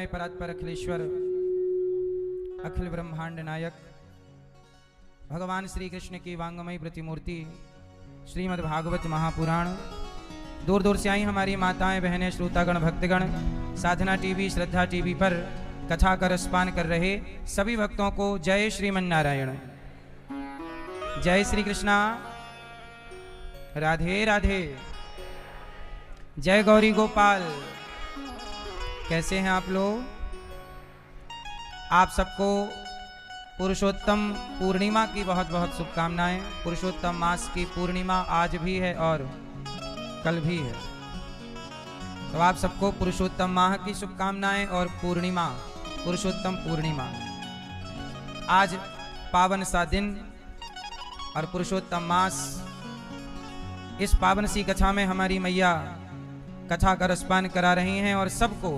करुणामय परात्पर अखिलेश्वर अखिल ब्रह्मांड नायक भगवान श्री कृष्ण की वांगमय प्रतिमूर्ति श्रीमद् भागवत महापुराण। दूर दूर से आई हमारी माताएं बहनें श्रोतागण भक्तगण साधना टीवी श्रद्धा टीवी पर कथा का रसपान कर रहे सभी भक्तों को जय श्रीमन्नारायण, जय श्री कृष्णा, राधे राधे, जय गौरी गोपाल। कैसे हैं आप लोग? आप सबको पुरुषोत्तम पूर्णिमा की बहुत बहुत शुभकामनाएं। पुरुषोत्तम मास की पूर्णिमा आज भी है और कल भी है, तो आप सबको पुरुषोत्तम माह की शुभकामनाएं और पूर्णिमा पुरुषोत्तम पूर्णिमा। आज पावन सा दिन और पुरुषोत्तम मास। इस पावन सी कथा में हमारी मैया कथा का रसपान करा रही हैं और सबको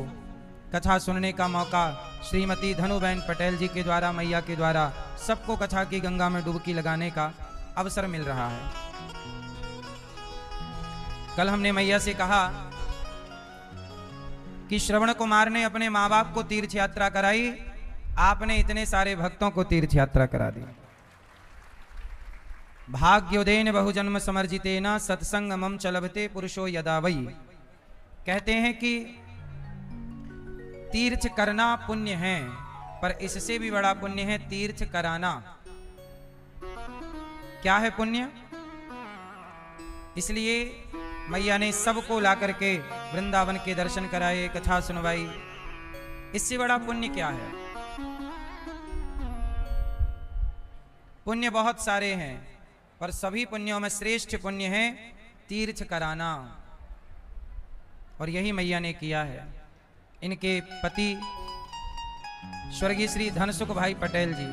कथा सुनने का मौका श्रीमती धनुबेन पटेल जी के द्वारा मैया के द्वारा सबको कथा की गंगा में डुबकी लगाने का अवसर मिल रहा है। कल हमने मैया से कहा कि श्रवण कुमार ने अपने माँ बाप को तीर्थ यात्रा कराई, आपने इतने सारे भक्तों को तीर्थ यात्रा करा दी। भाग्योदयन बहुजन्म समर्जितेन सत्संगमं च लभते पुरुषो यदा वै। कहते हैं कि तीर्थ करना पुण्य है, पर इससे भी बड़ा पुण्य है तीर्थ कराना। क्या है पुण्य? इसलिए मैया ने सबको ला करके वृंदावन के दर्शन कराए, कथा सुनवाई। इससे बड़ा पुण्य क्या है? पुण्य बहुत सारे हैं, पर सभी पुण्यों में श्रेष्ठ पुण्य है तीर्थ कराना, और यही मैया ने किया है। इनके पति स्वर्गीय श्री धनसुख भाई पटेल जी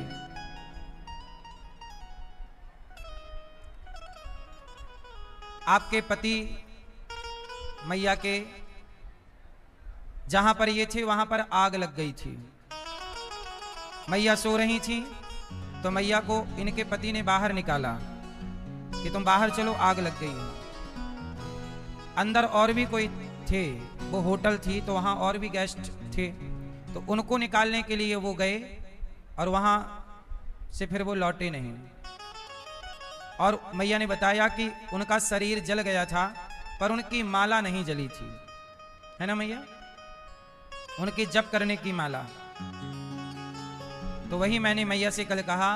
आपके पति मैया के जहां पर ये थे वहां पर आग लग गई थी। मैया सो रही थी तो मैया को इनके पति ने बाहर निकाला कि तुम बाहर चलो, आग लग गई है। अंदर और भी कोई थे, वो होटल थी तो वहां और भी गेस्ट थे, तो उनको निकालने के लिए वो गए और वहां से फिर वो लौटे नहीं। और मैया ने बताया कि उनका शरीर जल गया था पर उनकी माला नहीं जली थी, है ना मैया? उनके जप करने की माला। तो वही मैंने मैया से कल कहा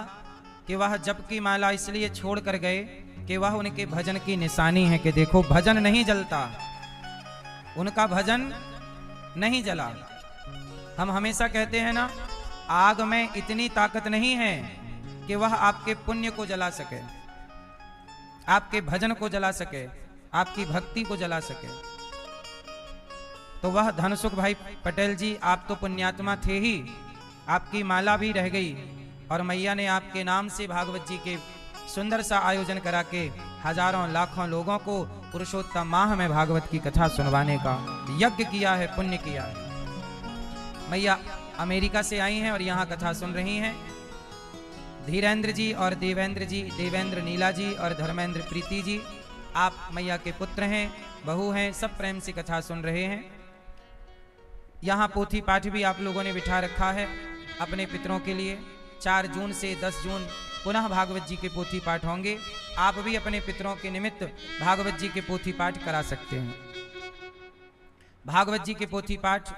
कि वह जप की माला इसलिए छोड़ कर गए कि वह उनके भजन की निशानी है कि देखो भजन नहीं जलता, उनका भजन नहीं जला। हम हमेशा कहते हैं ना, आग में इतनी ताकत नहीं है कि वह आपके पुण्य को जला सके, आपके भजन को जला सके, आपकी भक्ति को जला सके। तो वह धनसुख भाई पटेल जी, आप तो पुण्यात्मा थे ही, आपकी माला भी रह गई और मैया ने आपके नाम से भागवत जी के सुंदर सा आयोजन करा के हजारों लाखों लोगों को पुरुषोत्तम माह में भागवत की कथा सुनवाने का यज्ञ किया है, पुण्य किया है। मैया अमेरिका से आई हैं और यहाँ कथा सुन रही हैं। धीरेन्द्र जी और देवेंद्र जी, देवेंद्र नीला जी और धर्मेंद्र प्रीति जी, आप मैया के पुत्र हैं, बहू हैं, सब प्रेम से कथा सुन रहे हैं। यहाँ पोथी पाठ भी आप लोगों ने बिठा रखा है अपने पितरों के लिए। 4 जून से 10 जून पुनः भागवत जी के पोथी पाठ होंगे। आप भी अपने पितरों के निमित्त भागवत जी के पोथी पाठ करा सकते हैं। भागवत जी के पोथी पाठ,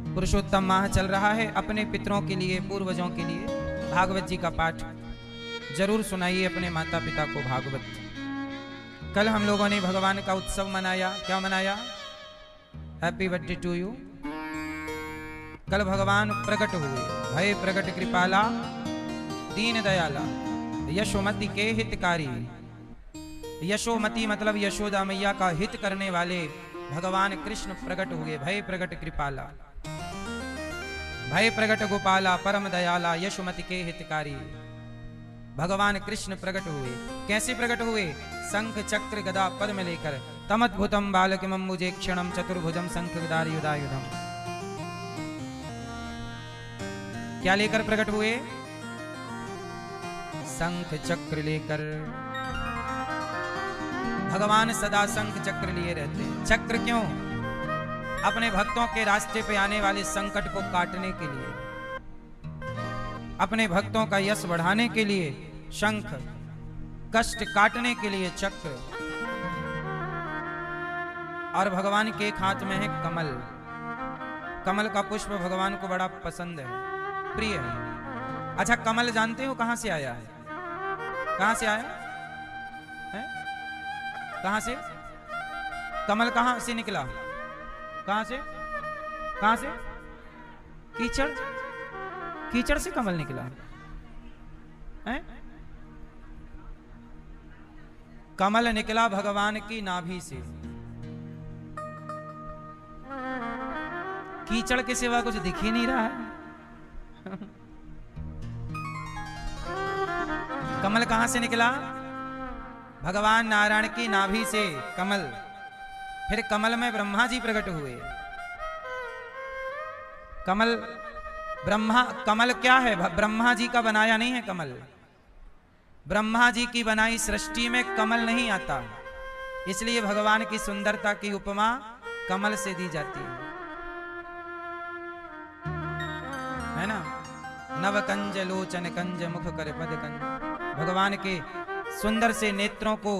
पुरुषोत्तम माह चल रहा है, अपने पितरों के लिए, पूर्वजों के लिए भागवत जी का पाठ जरूर सुनाइए अपने माता पिता को भागवत। कल हम लोगों ने भगवान का उत्सव मनाया। क्या मनाया? Happy birthday to you. कल भगवान प्रकट हुए, भय प्रकट कृपाला दीन दयाला यशोमति के हितकारी। यशोमति मतलब यशोदा मैया का हित करने वाले भगवान कृष्ण प्रकट हुए। भय प्रकट कृपाला, भय प्रकट गोपाला, परम दयाला, यशोमति के हितकारी भगवान कृष्ण प्रकट हुए। कैसे प्रकट हुए? शंख चक्र गदा पद्म लेकर, तमद्भुतम बालकमं मुझे क्षणम चतुर्भुजम शंख गदायुधायुधम। क्या लेकर प्रकट हुए? शंख चक्र लेकर। भगवान सदा शंख चक्र लिए रहते हैं। चक्र क्यों? अपने भक्तों के रास्ते पे आने वाले संकट को काटने के लिए, अपने भक्तों का यश बढ़ाने के लिए शंख, कष्ट काटने के लिए चक्र, और भगवान के एक हाथ में है कमल। कमल का पुष्प भगवान को बड़ा पसंद है, प्रिय है। अच्छा, कमल जानते हो कहां से आया है? कहां से आया है? कहां से? कमल कहां से निकला? कहां से? कहां से? कीचड़, कीचड़ से कमल निकला है? कमल निकला भगवान की नाभि से। कीचड़ के सिवा कुछ दिख ही नहीं रहा है। कमल कहां से निकला? भगवान नारायण की नाभि से कमल। फिर कमल में ब्रह्मा जी प्रकट हुए। कमल ब्रह्मा, कमल क्या है? ब्रह्मा जी का बनाया नहीं है कमल। ब्रह्मा जी की बनाई सृष्टि में कमल नहीं आता, इसलिए भगवान की सुंदरता की उपमा कमल से दी जाती है ना। नव कंज लोचन कंज मुख कर पद कंज। भगवान के सुंदर से नेत्रों को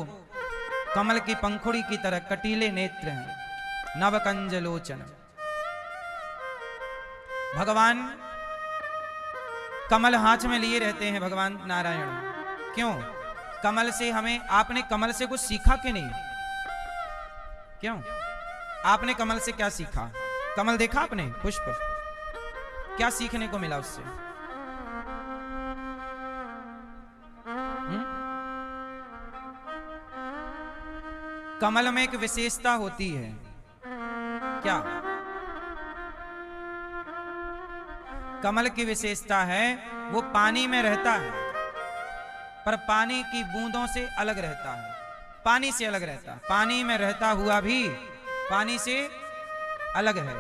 कमल की पंखुड़ी की तरह कटीले नेत्र हैं। नव कंज लोचन। भगवान कमल हाथ में लिए रहते हैं भगवान नारायण। क्यों? कमल से हमें, आपने कमल से कुछ सीखा कि नहीं? क्यों? आपने कमल से क्या सीखा? कमल देखा आपने? पुष्प, क्या सीखने को मिला उससे? कमल में एक विशेषता होती है, क्या? कमल की विशेषता है वो पानी में रहता है, पर पानी की बूंदों से अलग रहता है। पानी से अलग रहता है, पानी में रहता हुआ भी पानी से अलग है।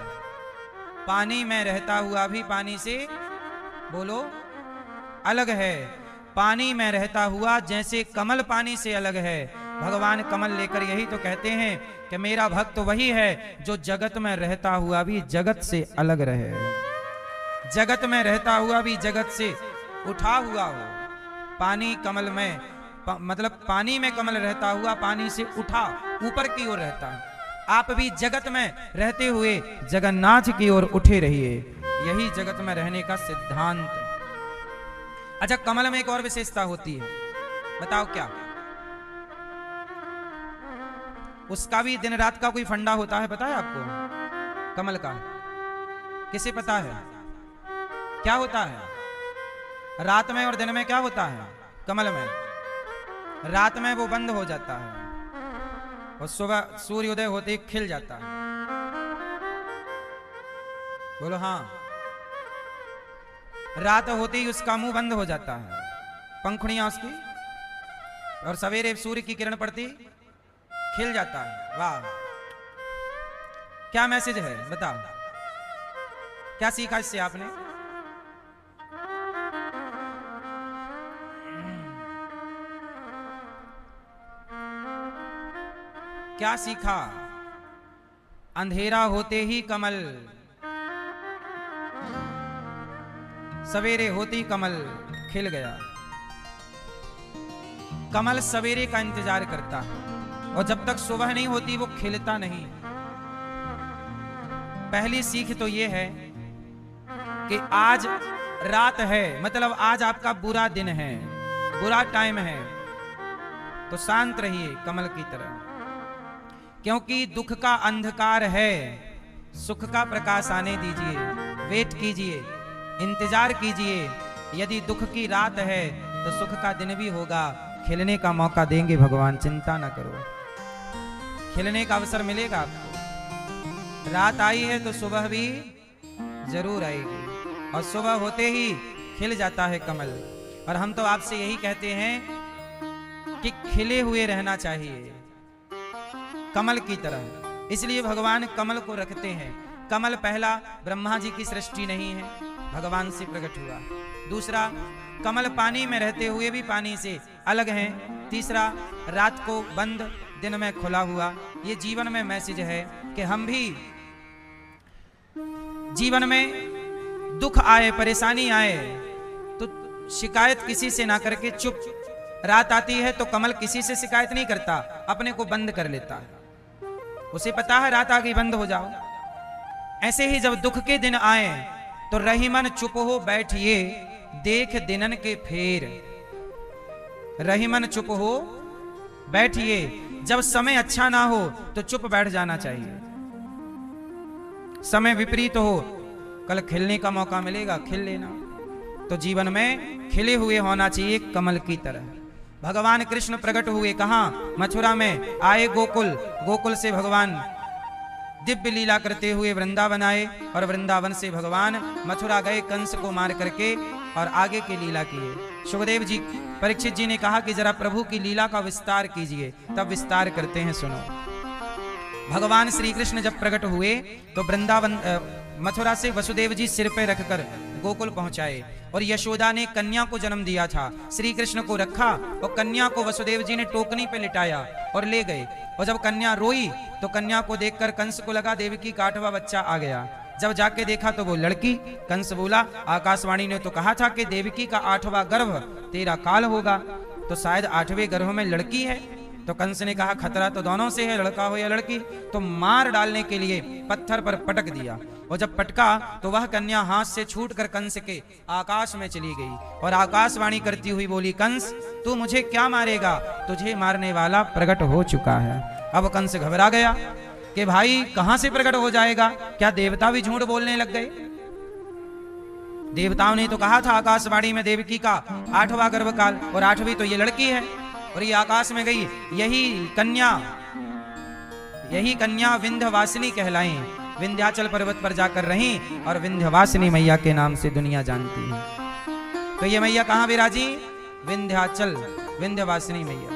पानी में रहता हुआ भी पानी से, बोलो, अलग है। पानी में रहता हुआ जैसे कमल पानी से अलग है, भगवान कमल लेकर यही तो कहते हैं कि मेरा भक्त वही है जो जगत में रहता हुआ भी जगत से अलग रहे, जगत में रहता हुआ भी जगत से उठा हुआ हो। पानी कमल में, मतलब पानी में कमल रहता हुआ पानी से उठा, ऊपर की ओर रहता है। आप भी जगत में रहते हुए जगन्नाथ की ओर उठे रहिए, यही जगत में रहने का सिद्धांत। अच्छा, कमल में एक और विशेषता होती है, बताओ क्या? उसका भी दिन रात का कोई फंडा होता है, पता है आपको? कमल का किसे पता है क्या होता है? रात में और दिन में क्या होता है? कमल में रात में वो बंद हो जाता है और सुबह सूर्योदय होते ही खिल जाता है। बोलो हाँ। रात होते ही उसका मुंह बंद हो जाता है, पंखुड़ियां उसकी, और सवेरे सूर्य की किरण पड़ती खिल जाता है। वाह, क्या मैसेज है बताओ? क्या सीखा इससे आपने? क्या सीखा? अंधेरा होते ही कमल, सवेरे होते ही कमल खिल गया। कमल सवेरे का इंतजार करता है और जब तक सुबह नहीं होती वो खिलता नहीं। पहली सीख तो ये है कि आज रात है, मतलब आज आपका बुरा दिन है, बुरा टाइम है, तो शांत रहिए कमल की तरह, क्योंकि दुख का अंधकार है, सुख का प्रकाश आने दीजिए, वेट कीजिए, इंतजार कीजिए। यदि दुख की रात है तो सुख का दिन भी होगा, खिलने का मौका देंगे भगवान, चिंता ना करो, खिलने का अवसर मिलेगा आपको। रात आई है तो सुबह भी जरूर आएगी, और सुबह होते ही खिल जाता है कमल। और हम तो आपसे यही कहते हैं कि खिले हुए रहना चाहिए कमल की तरह, इसलिए भगवान कमल को रखते हैं। कमल पहला ब्रह्मा जी की सृष्टि नहीं है, भगवान से प्रकट हुआ। दूसरा, कमल पानी में रहते हुए भी पानी से अलग है। तीसरा, रात को बंद दिन में खुला हुआ। ये जीवन में मैसेज है कि हम भी जीवन में दुख आए, परेशानी आए तो शिकायत किसी से ना करके चुप। रात आती है तो कमल किसी से शिकायत नहीं करता, अपने को बंद कर लेता है। उसे पता है रात आ गई, बंद हो जाओ। ऐसे ही जब दुख के दिन आए तो रहीमन चुप हो बैठिए, देख दिनन के फेर। रहीमन चुप हो बैठिए, जब समय अच्छा ना हो तो चुप बैठ जाना चाहिए। समय विपरीत हो, कल खिलने का मौका मिलेगा, खिल लेना। तो जीवन में खिले हुए होना चाहिए कमल की तरह। भगवान कृष्ण प्रकट हुए कहां? मथुरा में आए गोकुल। गोकुल से भगवान दिव्य लीला करते हुए वृंदावन आए और वृंदावन से भगवान मथुरा गए, कंस को मार करके और आगे की लीला किए। सुखदेव जी, परीक्षित जी ने कहा कि जरा प्रभु की लीला का विस्तार कीजिए। तब विस्तार करते हैं, सुनो। भगवान श्री कृष्ण जब प्रकट हुए तो वृंदावन मथुरा से वसुदेव जी सिर पे रखकर गोकुल पहुंचाए और यशोदा ने कन्या को जन्म दिया था। श्री कृष्ण को रखा और कन्या को वसुदेव जी ने टोकनी पे लिटाया और ले गए। और जब कन्या रोई तो कन्या को देखकर कंस को लगा देवकी का 8वां बच्चा आ गया। जब जाके देखा तो वो लड़की। कंस बोला, आकाशवाणी ने तो कहा था कि देवकी का 8वां गर्भ तेरा काल होगा, तो शायद 8वें गर्भ में लड़की है। तो कंस ने कहा खतरा तो दोनों से है, लड़का हो या लड़की। तो मार डालने के लिए पत्थर पर पटक दिया और जब पटका तो वह कन्या हाथ से छूटकर कंस के आकाश में चली गई और आकाशवाणी करती हुई बोली, कंस तू मुझे क्या मारेगा, तुझे मारने वाला प्रकट हो चुका है। अब कंस घबरा गया कि भाई कहां से प्रकट हो जाएगा, क्या देवता भी झूठ बोलने लग गए? देवताओं ने तो कहा था आकाशवाणी में देवकी का 8वां गर्भकाल और 8वीं तो ये लड़की है और ये आकाश में गई। यही कन्या विंध्यवासिनी कहलाई। विंध्याचल पर्वत पर जाकर रही और विंध्यवासिनी मैया के नाम से दुनिया जानती है। तो ये मैया कहां विराजी? विंध्याचल, विंध्यवासिनी मैया।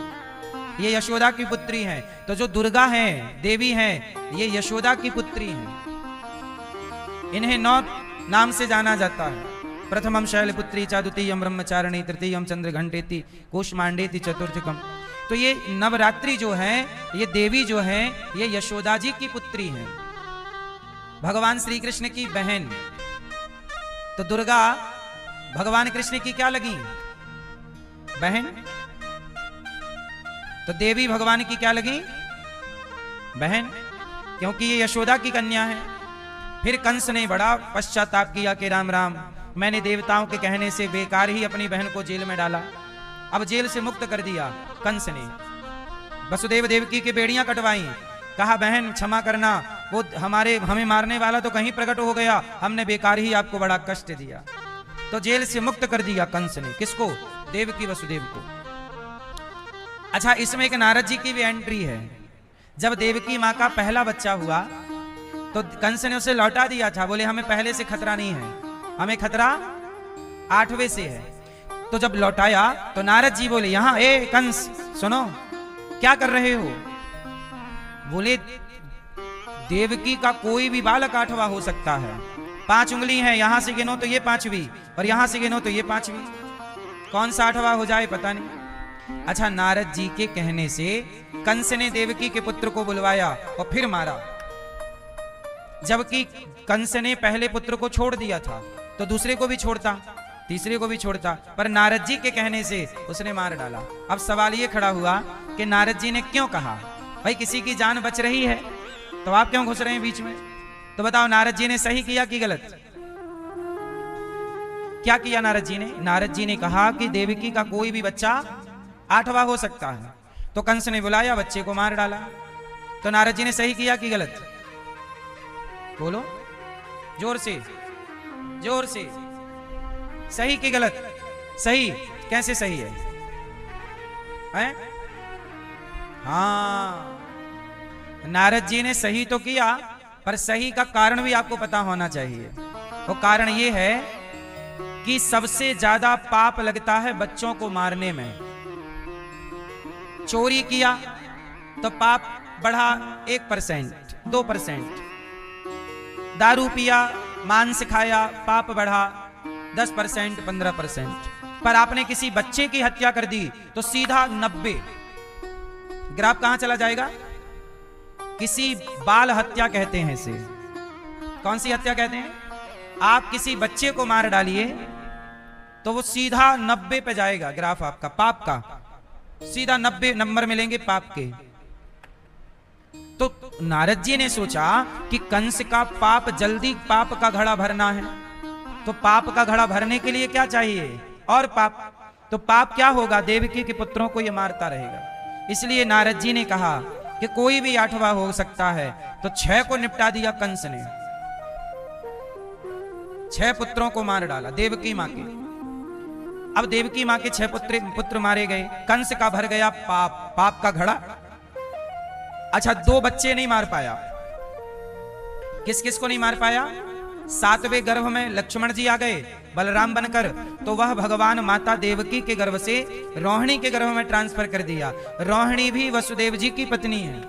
ये यशोदा की पुत्री हैं। तो जो दुर्गा हैं, देवी हैं, ये यशोदा की पुत्री हैं। इन्हें 9 नाम से जाना जाता है। प्रथमम शैलपुत्री च, द्वितीयम ब्रह्मचारिणी, तृतीयम चंद्रघंटेति, कूष्मांडेति, चतुर्थकम। तो ये नवरात्रि जो है, ये देवी जो है, ये यशोदा जी की पुत्री हैं, भगवान श्री कृष्ण की बहन। तो दुर्गा भगवान कृष्ण की क्या लगी? बहन। तो देवी भगवान की क्या लगी? बहन, क्योंकि ये यशोदा की कन्या है। फिर कंस ने बड़ा पश्चाताप किया कि राम राम, मैंने देवताओं के कहने से बेकार ही अपनी बहन को जेल में डाला। अब जेल से मुक्त कर दिया कंस ने। वसुदेव देवकी की बेड़ियां कटवाई। कहा बहन क्षमा करना, वो हमें मारने वाला तो कहीं प्रकट हो गया, हमने बेकार ही आपको बड़ा कष्ट दिया। तो जेल से मुक्त कर दिया कंस ने। किसको? देवकी वसुदेव को। अच्छा, इसमें एक नारद जी की भी एंट्री है। जब देवकी माँ का पहला बच्चा हुआ तो कंस ने उसे लौटा दिया था। बोले हमें पहले से खतरा नहीं है, हमें खतरा 8वें से है। तो जब लौटाया तो नारद जी बोले, यहां ए कंस सुनो, क्या कर रहे हो? बोले देवकी का कोई भी बालक 8वां हो सकता है। 5 उंगली है, यहां से गिनो तो ये 5वीं और यहां से गिनो तो ये 5वीं। कौन सा 8वां हो जाए पता नहीं। अच्छा, नारद जी के कहने से कंस ने देवकी के पुत्र को बुलवाया और फिर मारा। जबकि कंस ने पहले पुत्र को छोड़ दिया था तो दूसरे को भी छोड़ता, तीसरे को भी छोड़ता, पर नारद जी के कहने से उसने मार डाला। अब सवाल ये खड़ा हुआ कि नारद जी ने क्यों कहा? भाई किसी की जान बच रही है तो आप क्यों घुस रहे हैं बीच में? तो बताओ नारद जी ने सही किया कि गलत? क्या किया नारद जी ने? नारद जी ने कहा कि देवकी का कोई भी बच्चा 8वां हो सकता है। तो कंस ने बुलाया, बच्चे को मार डाला। तो नारद जी ने सही किया कि गलत? बोलो जोर से, जोर से। सही कि गलत? सही। कैसे सही है? हैं? हाँ, नारद जी ने सही तो किया, पर सही का कारण भी आपको पता होना चाहिए। वो कारण ये है कि सबसे ज्यादा पाप लगता है बच्चों को मारने में। चोरी किया तो पाप बढ़ा 1%, 2%। दारू पिया, मांस खाया, पाप बढ़ा 10%, 15%। पर आपने किसी बच्चे की हत्या कर दी तो सीधा 90। ग्राफ कहां चला जाएगा? किसी बाल हत्या कहते हैं इसे। कौन सी हत्या कहते हैं? आप किसी बच्चे को मार डालिए तो वो सीधा 90 पे जाएगा, ग्राफ आपका पाप का सीधा 90 नंबर मिलेंगे पाप के। तो नारद जी ने सोचा कि कंस का पाप जल्दी पाप का घड़ा भरना है, तो पाप का घड़ा भरने के लिए क्या चाहिए, और पाप। तो पाप क्या होगा, देवकी के पुत्रों को ये मारता रहेगा। इसलिए नारद जी ने कहा कि कोई भी 8वां हो सकता है, तो 6 को निपटा दिया कंस ने, 6 पुत्रों को मार डाला देवकी मां के। अब देवकी मां के 6 पुत्र मारे गए, कंस का भर गया पाप का घड़ा। अच्छा 2 बच्चे नहीं मार पाया, किस किस को नहीं मार पाया, 7वें गर्भ में लक्ष्मण जी आ गए बलराम बनकर, तो वह भगवान माता देवकी के गर्भ से रोहिणी के गर्भ में ट्रांसफर कर दिया। रोहिणी भी वसुदेव जी की पत्नी है,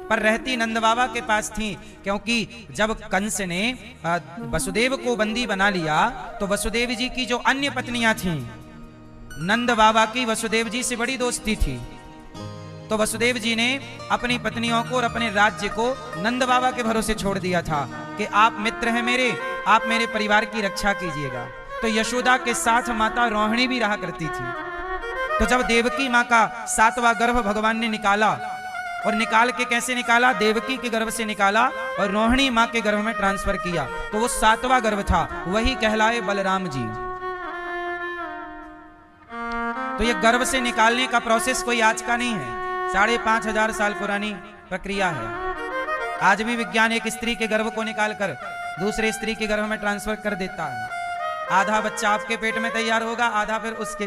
पर रहती नंद बाबा के पास थी, क्योंकि जब कंस ने वसुदेव को बंदी बना लिया तो वसुदेव जी की जो अन्य पत्नियां थीं, नंद बाबा की वसुदेव जी से बड़ी दोस्ती थी, तो वसुदेव जी ने अपनी पत्नियों को और अपने राज्य को नंद बाबा के भरोसे छोड़ दिया था कि आप मित्र हैं मेरे, आप मेरे परिवार की रक्षा कीजिएगा। तो यशोदा के साथ माता रोहिणी भी रहा करती थी। तो जब देवकी मां का 7वां गर्भ भगवान ने निकाला, और निकाल के कैसे निकाला, देवकी के गर्भ से निकाला और रोहिणी मां के गर्भ में ट्रांसफर किया, तो वो 7वां गर्भ था, वही कहलाए बलराम जी। तो ये गर्भ से निकालने का प्रोसेस कोई आज का नहीं है, 5,500 साल पुरानी प्रक्रिया है। आज भी विज्ञान एक स्त्री के गर्भ को निकालकर दूसरे स्त्री के गर्भ में ट्रांसफर कर देता है। आधा बच्चा आपके पेट में तैयार होगा, आधा फिर उसके,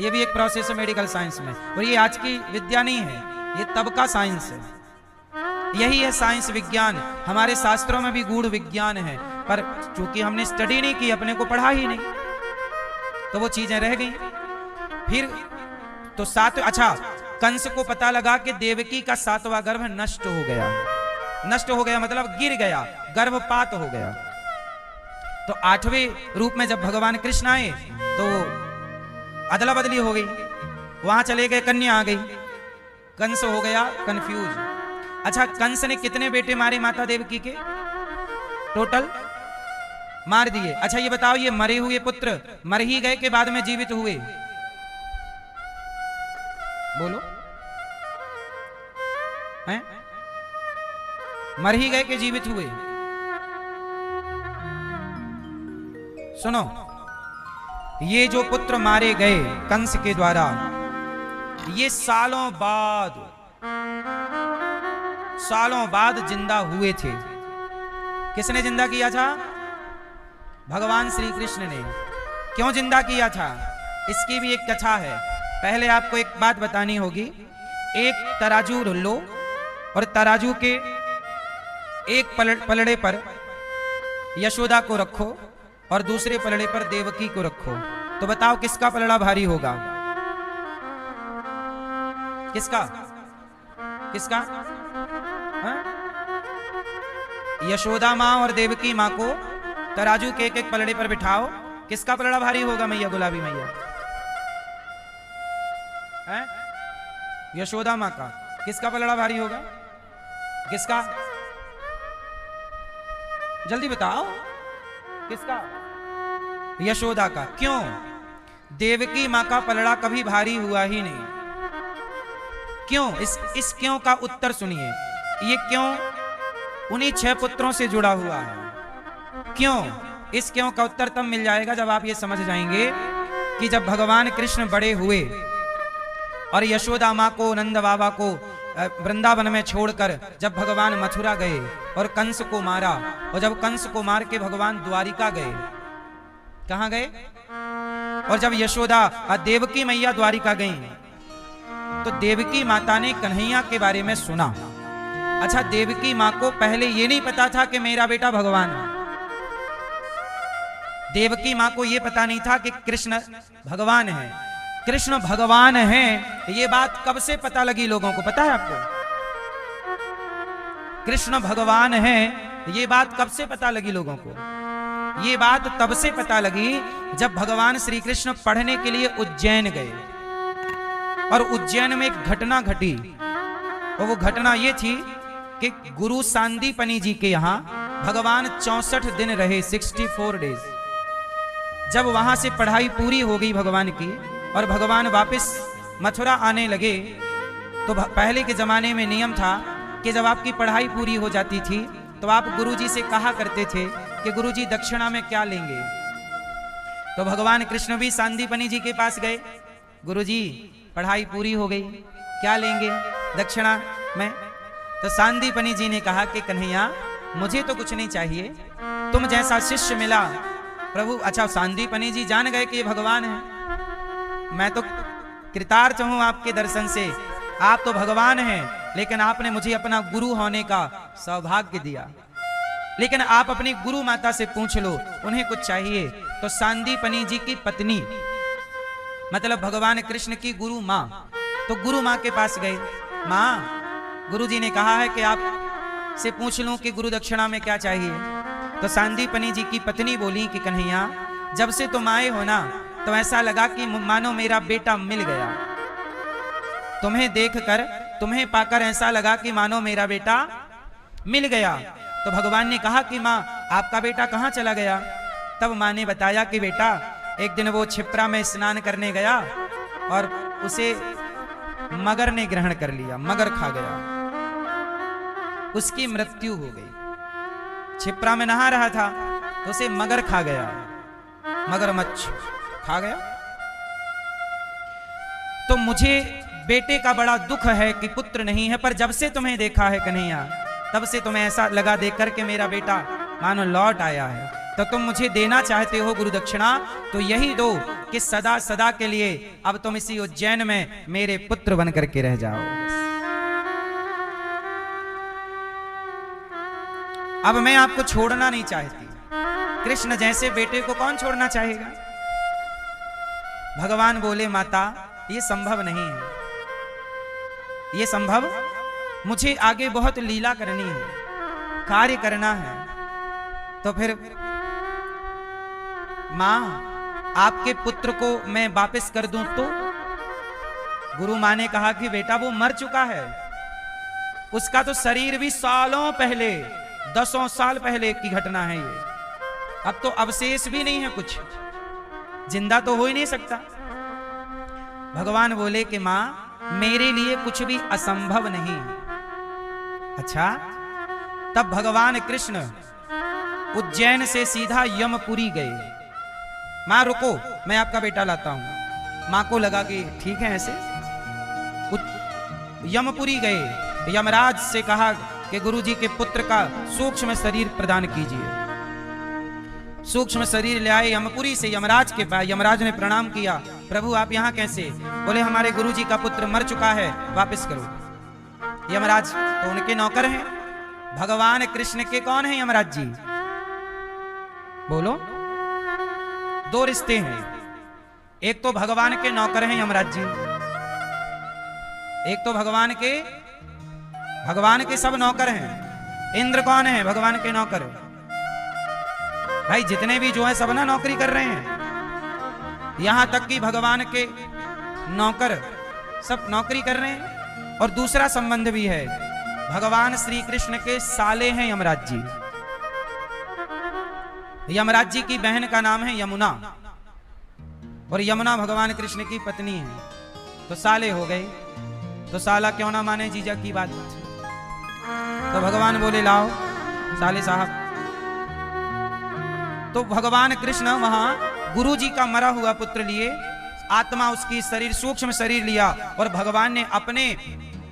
ये भी एक प्रोसेस है मेडिकल साइंस में, और ये आज की विद्या नहीं है, ये तब का साइंस है। यही है साइंस विज्ञान, हमारे शास्त्रों में भी गूढ़ विज्ञान है, पर चूंकि हमने स्टडी नहीं की, अपने को पढ़ा ही नहीं, तो वो चीजें रह गई। फिर तो 7, अच्छा कंस को पता लगा कि देवकी का 7वां गर्भ नष्ट हो गया। नष्ट हो गया मतलब गिर गया, गर्भपात हो गया। तो 8वें रूप में जब भगवान कृष्ण आए तो अदला बदली हो गई, वहां चले गए, कन्या आ गई, कंस हो गया कंफ्यूज। अच्छा कंस ने कितने बेटे मारे माता देवकी के, टोटल मार दिए। अच्छा ये बताओ, ये मरे हुए पुत्र मर ही गए के बाद में जीवित हुए, बोलो हैं? मर ही गए कि जीवित हुए? सुनो, ये जो पुत्र मारे गए कंस के द्वारा, ये सालों बाद जिंदा हुए थे। किसने जिंदा किया था? भगवान श्री कृष्ण ने। क्यों जिंदा किया था, इसकी भी एक कथा है। पहले आपको एक बात बतानी होगी, एक तराजू लो और तराजू के एक पलड़े पर यशोदा को रखो और दूसरे पलड़े पर देवकी को रखो, तो बताओ किसका पलड़ा भारी होगा? किसका? किसका? हा? यशोदा माँ और देवकी माँ को तराजू के एक पलड़े पर बिठाओ, किसका पलड़ा भारी होगा मैया गुलाबी मैया? है? यशोदा माँ का। किसका पलड़ा भारी होगा? किसका? जल्दी बताओ, किसका? यशोदा का। क्यों? देवकी माँ का पलड़ा कभी भारी हुआ ही नहीं। क्यों? इस क्यों का उत्तर सुनिए। ये क्यों उन्हीं 6 पुत्रों से जुड़ा हुआ है। क्यों? इस क्यों का उत्तर तब मिल जाएगा जब आप ये समझ जाएंगे कि जब भगवान कृष्ण बड़े हुए और यशोदा माँ को, नंद बाबा को वृंदावन में छोड़कर जब भगवान मथुरा गए और कंस को मारा, और जब कंस को मार के भगवान द्वारिका गए, कहां गए? और जब यशोदा देवकी मैया द्वारिका गई, तो देवकी माता ने कन्हैया के बारे में सुना। अच्छा, देवकी माँ को पहले ये नहीं पता था कि मेरा बेटा भगवान है। देवकी माँ को ये पता नहीं था कि कृष्ण भगवान है। कृष्ण भगवान है ये बात कब से पता लगी लोगों को, पता है आपको? कृष्ण भगवान है ये बात कब से पता लगी लोगों को? ये बात तब से पता लगी जब भगवान श्री कृष्ण पढ़ने के लिए उज्जैन गए, और उज्जैन में एक घटना घटी, और वो घटना ये थी कि गुरु सांदीपनी जी के यहाँ भगवान 64 दिन रहे, 64 डेज। जब वहां से पढ़ाई पूरी हो गई भगवान की और भगवान वापस मथुरा आने लगे, तो पहले के जमाने में नियम था कि जब आपकी पढ़ाई पूरी हो जाती थी तो आप गुरुजी से कहा करते थे कि गुरुजी दक्षिणा में क्या लेंगे। तो भगवान कृष्ण भी सांदीपनि जी के पास गए, गुरुजी पढ़ाई पूरी हो गई, क्या लेंगे दक्षिणा में। तो सांदीपनि जी ने कहा कि कन्हैया मुझे तो कुछ नहीं चाहिए, तुम जैसा शिष्य मिला प्रभु। अच्छा, सांदीपनि जी जान गए कि ये भगवान है, मैं तो कृतार्थ हूं आपके दर्शन से, आप तो भगवान हैं, लेकिन आपने मुझे अपना गुरु होने का सौभाग्य दिया, लेकिन आप अपनी गुरु माता से पूछ लो, उन्हें कुछ चाहिए। तो सांदीपनि जी की पत्नी, मतलब भगवान कृष्ण की गुरु माँ, तो गुरु माँ के पास गए, माँ गुरुजी ने कहा है कि आप से पूछ लूं कि गुरु दक्षिणा में क्या चाहिए। तो सांदीपनि जी की पत्नी बोली कि कन्हैया जब से तुम आए हो ना, तो ऐसा लगा कि मानो मेरा बेटा मिल गया, तुम्हें देखकर, तुम्हें पाकर ऐसा लगा कि मानो मेरा बेटा मिल गया। तो भगवान ने कहा कि माँ आपका बेटा कहाँ चला गया। तब माँ ने बताया कि बेटा एक दिन वो क्षिप्रा में स्नान करने गया और उसे मगर ने ग्रहण कर लिया, मगर खा गया, उसकी मृत्यु हो गई। क्षिप्रा में नहा रहा था तो उसे मगर खा गया, मगरमच्छ खा गया। तो मुझे बेटे का बड़ा दुख है कि पुत्र नहीं है, पर जब से तुम्हें देखा है कन्हैया, तब से तुम्हें ऐसा लगा देखकर के मेरा बेटा मानो लौट आया है। तो तुम मुझे देना चाहते हो गुरु दक्षिणा, तो यही दो कि सदा सदा के लिए अब तुम इसी उज्जैन में मेरे पुत्र बन करके रह जाओ। अब मैं आपको छोड़ना नहीं चाहती, कृष्ण जैसे बेटे को कौन छोड़ना चाहेगा। भगवान बोले माता ये संभव नहीं है, ये संभव, मुझे आगे बहुत लीला करनी है, कार्य करना है। तो फिर मां आपके पुत्र को मैं वापस कर दूं तो। गुरु मां ने कहा कि बेटा वो मर चुका है, उसका तो शरीर भी सालों पहले, 10 साल पहले की घटना है ये, अब तो अवशेष भी नहीं है कुछ, जिंदा तो हो ही नहीं सकता। भगवान बोले कि मां मेरे लिए कुछ भी असंभव नहीं। अच्छा, तब भगवान कृष्ण उज्जैन से सीधा यमपुरी गए। मां रुको, मैं आपका बेटा लाता हूं। मां को लगा कि ठीक है, ऐसे यमपुरी गए, यमराज से कहा कि गुरुजी के पुत्र का सूक्ष्म शरीर प्रदान कीजिए। सूक्ष्म शरीर ले आए यमपुरी से यमराज के पास। यमराज ने प्रणाम किया, प्रभु आप यहाँ कैसे। बोले हमारे गुरुजी का पुत्र मर चुका है, वापस करो। यमराज तो उनके नौकर हैं, भगवान कृष्ण के कौन है यमराज जी, बोलो। दो रिश्ते हैं, एक तो भगवान के नौकर हैं यमराज जी, एक तो भगवान के सब नौकर हैं। इंद्र कौन है, भगवान के नौकर। भाई जितने भी जो है सब ना नौकरी कर रहे हैं, यहां तक कि भगवान के नौकर सब नौकरी कर रहे हैं। और दूसरा संबंध भी है, भगवान श्री कृष्ण के साले हैं यमराज जी। यमराज जी की बहन का नाम है यमुना, और यमुना भगवान कृष्ण की पत्नी है, तो साले हो गए। तो साला क्यों ना माने जीजा की बात। तो भगवान बोले लाओ साले साहब। तो भगवान कृष्ण वहां गुरु जी का मरा हुआ पुत्र लिए, आत्मा उसकी शरीर, सूक्ष्म शरीर लिया, और भगवान ने अपने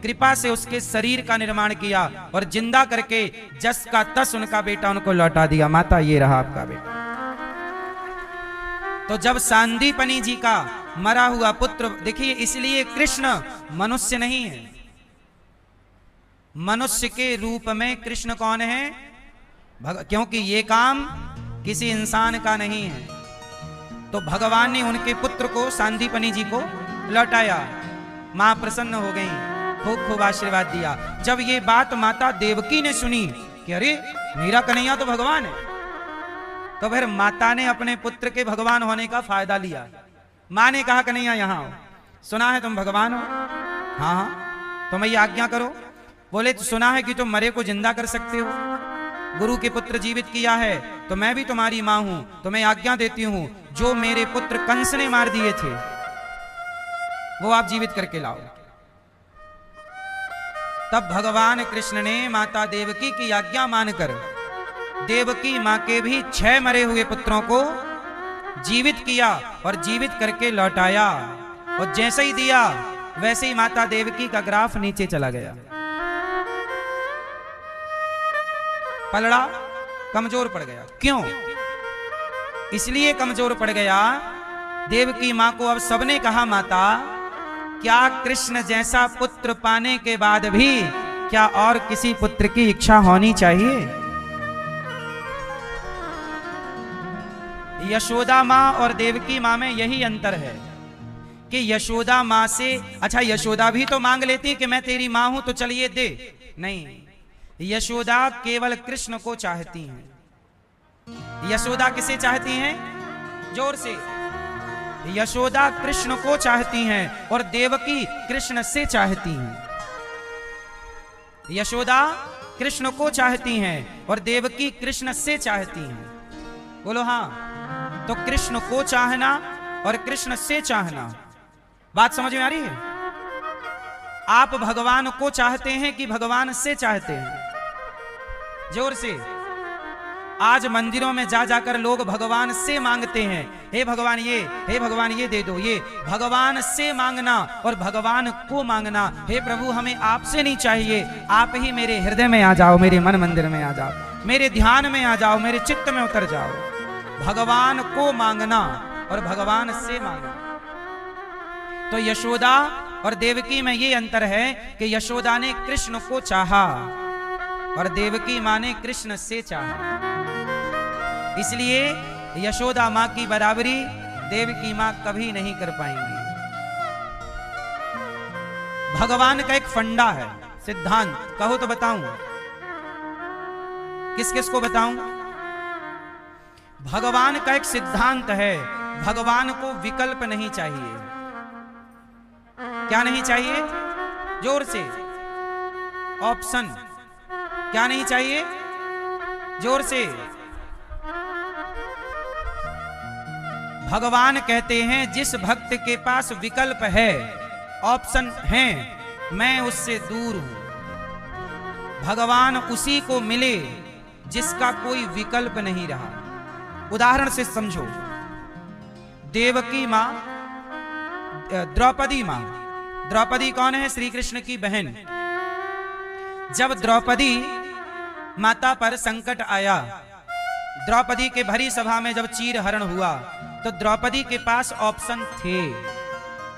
कृपा से उसके शरीर का निर्माण किया और जिंदा करके जस का तस उनका बेटा उनको लौटा दिया। माता ये रहा आपका बेटा। तो जब सांदीपनि जी का मरा हुआ पुत्र, देखिए इसलिए कृष्ण मनुष्य नहीं है, मनुष्य के रूप में कृष्ण कौन है, क्योंकि ये काम किसी इंसान का नहीं है। तो भगवान ने उनके पुत्र को, सांदीपनि जी को लौटाया। मां प्रसन्न हो गई, खूब खूब आशीर्वाद दिया। जब ये बात माता देवकी ने सुनी कि अरे मेरा कन्हैया तो भगवान है, तो फिर माता ने अपने पुत्र के भगवान होने का फायदा लिया। मां ने कहा कन्हैया यहाँ आओ, सुना है तुम भगवान हो। हाँ हाँ, तो मैं ये आज्ञा करो। बोले तो सुना है कि तुम मरे को जिंदा कर सकते हो। गुरु के पुत्र जीवित किया है तो मैं भी तुम्हारी मां हूं, तो मैं आज्ञा देती हूं जो मेरे पुत्र कंस ने मार दिए थे वो आप जीवित करके लाओ। तब भगवान कृष्ण ने माता देवकी की आज्ञा मानकर देवकी मां के भी 6 मरे हुए पुत्रों को जीवित किया और जीवित करके लौटाया। और जैसे ही दिया वैसे ही माता देवकी का ग्राफ नीचे चला गया, पलड़ा कमजोर पड़ गया। क्यों? इसलिए कमजोर पड़ गया, देवकी मां को अब सबने कहा माता क्या कृष्ण जैसा पुत्र पाने के बाद भी क्या और किसी पुत्र की इच्छा होनी चाहिए? यशोदा मां और देवकी मां में यही अंतर है कि यशोदा मां से, अच्छा यशोदा भी तो मांग लेती कि मैं तेरी मां हूं तो चलिए दे, नहीं, यशोदा केवल कृष्ण को चाहती हैं। यशोदा किसे चाहती हैं? जोर से। यशोदा कृष्ण को चाहती हैं और देवकी कृष्ण से चाहती हैं। यशोदा कृष्ण को चाहती हैं और देवकी कृष्ण से चाहती हैं। बोलो हाँ। तो कृष्ण को चाहना और कृष्ण से चाहना, बात समझ में आ रही है? आप भगवान को चाहते हैं कि भगवान से चाहते हैं? जोर से। आज मंदिरों में जा जाकर लोग भगवान से मांगते हैं, हे भगवान ये, हे भगवान ये दे दो। ये भगवान से मांगना और भगवान को मांगना, हे प्रभु हमें आपसे नहीं चाहिए, आप ही मेरे हृदय में आ जाओ, मेरे मन मंदिर में आ जाओ, मेरे ध्यान में आ जाओ, मेरे चित्त में उतर जाओ। भगवान को मांगना और भगवान से मांगना। तो यशोदा और देवकी में ये अंतर है कि यशोदा ने कृष्ण को चाहा और देवकी मां ने कृष्ण से चाहा। इसलिए यशोदा मां की बराबरी देवकी मां कभी नहीं कर पाएंगी। भगवान का एक फंडा है, सिद्धांत, कहो तो बताऊं, किस किस को बताऊं? भगवान का एक सिद्धांत है, भगवान को विकल्प नहीं चाहिए। क्या नहीं चाहिए? जोर से। ऑप्शन। क्या नहीं चाहिए? जोर से। भगवान कहते हैं जिस भक्त के पास विकल्प है, ऑप्शन है, मैं उससे दूर हूं। भगवान उसी को मिले जिसका कोई विकल्प नहीं रहा। उदाहरण से समझो, देवकी मां, द्रौपदी मां, द्रौपदी कौन है? श्री कृष्ण की बहन। जब द्रौपदी माता पर संकट आया, द्रौपदी के भरी सभा में जब चीर हरण हुआ तो द्रौपदी के पास ऑप्शन थे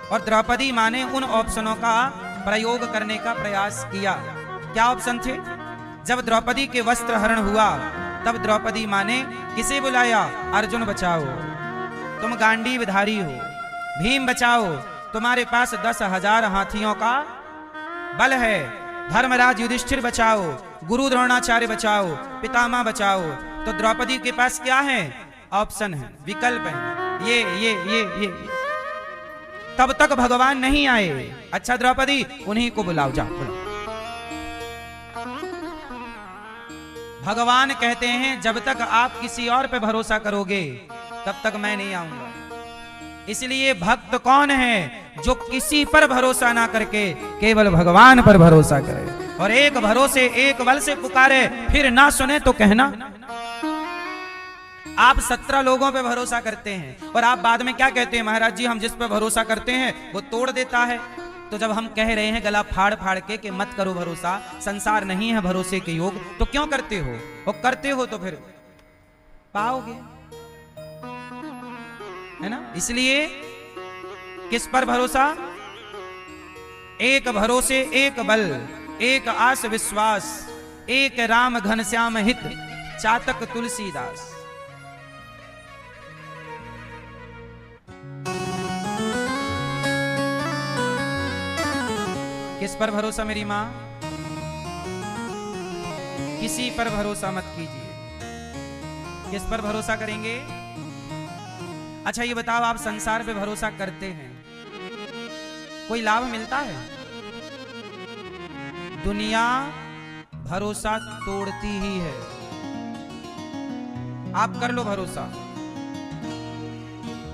और द्रौपदी मां ने उन ऑप्शनों का प्रयोग करने का प्रयास किया। क्या ऑप्शन थे? जब द्रौपदी के वस्त्र हरण हुआ तब द्रौपदी मां ने किसे बुलाया? अर्जुन बचाओ, तुम गांडीवधारी हो। भीम बचाओ, तुम्हारे पास 10,000 हाथियों का बल है। धर्मराज युधिष्ठिर बचाओ, गुरु द्रोणाचार्य बचाओ, पितामह बचाओ। तो द्रौपदी के पास क्या है? ऑप्शन है, विकल्प है, ये। तब तक भगवान नहीं आए। अच्छा द्रौपदी, उन्हीं को बुलाओ, जाओ बुलाओ। भगवान कहते हैं जब तक आप किसी और पे भरोसा करोगे तब तक मैं नहीं आऊंगा। इसलिए भक्त कौन है? जो किसी पर भरोसा ना करके केवल भगवान पर भरोसा करे और एक भरोसे एक बल से पुकारे, फिर ना सुने तो कहना। आप 17 लोगों पे भरोसा करते हैं और आप बाद में क्या कहते हैं? महाराज जी हम जिस पे भरोसा करते हैं वो तोड़ देता है। तो जब हम कह रहे हैं गला फाड़ फाड़ के कि मत करो भरोसा, संसार नहीं है भरोसे के योग, तो क्यों करते हो? और करते हो तो फिर पाओगे, है ना? इसलिए किस पर भरोसा? एक भरोसे एक बल, एक आस विश्वास, एक राम घनश्याम हित, चातक तुलसीदास। किस पर भरोसा मेरी मां? किसी पर भरोसा मत कीजिए। किस पर भरोसा करेंगे? अच्छा ये बताओ, आप संसार पे भरोसा करते हैं, कोई लाभ मिलता है? दुनिया भरोसा तोड़ती ही है। आप कर लो भरोसा।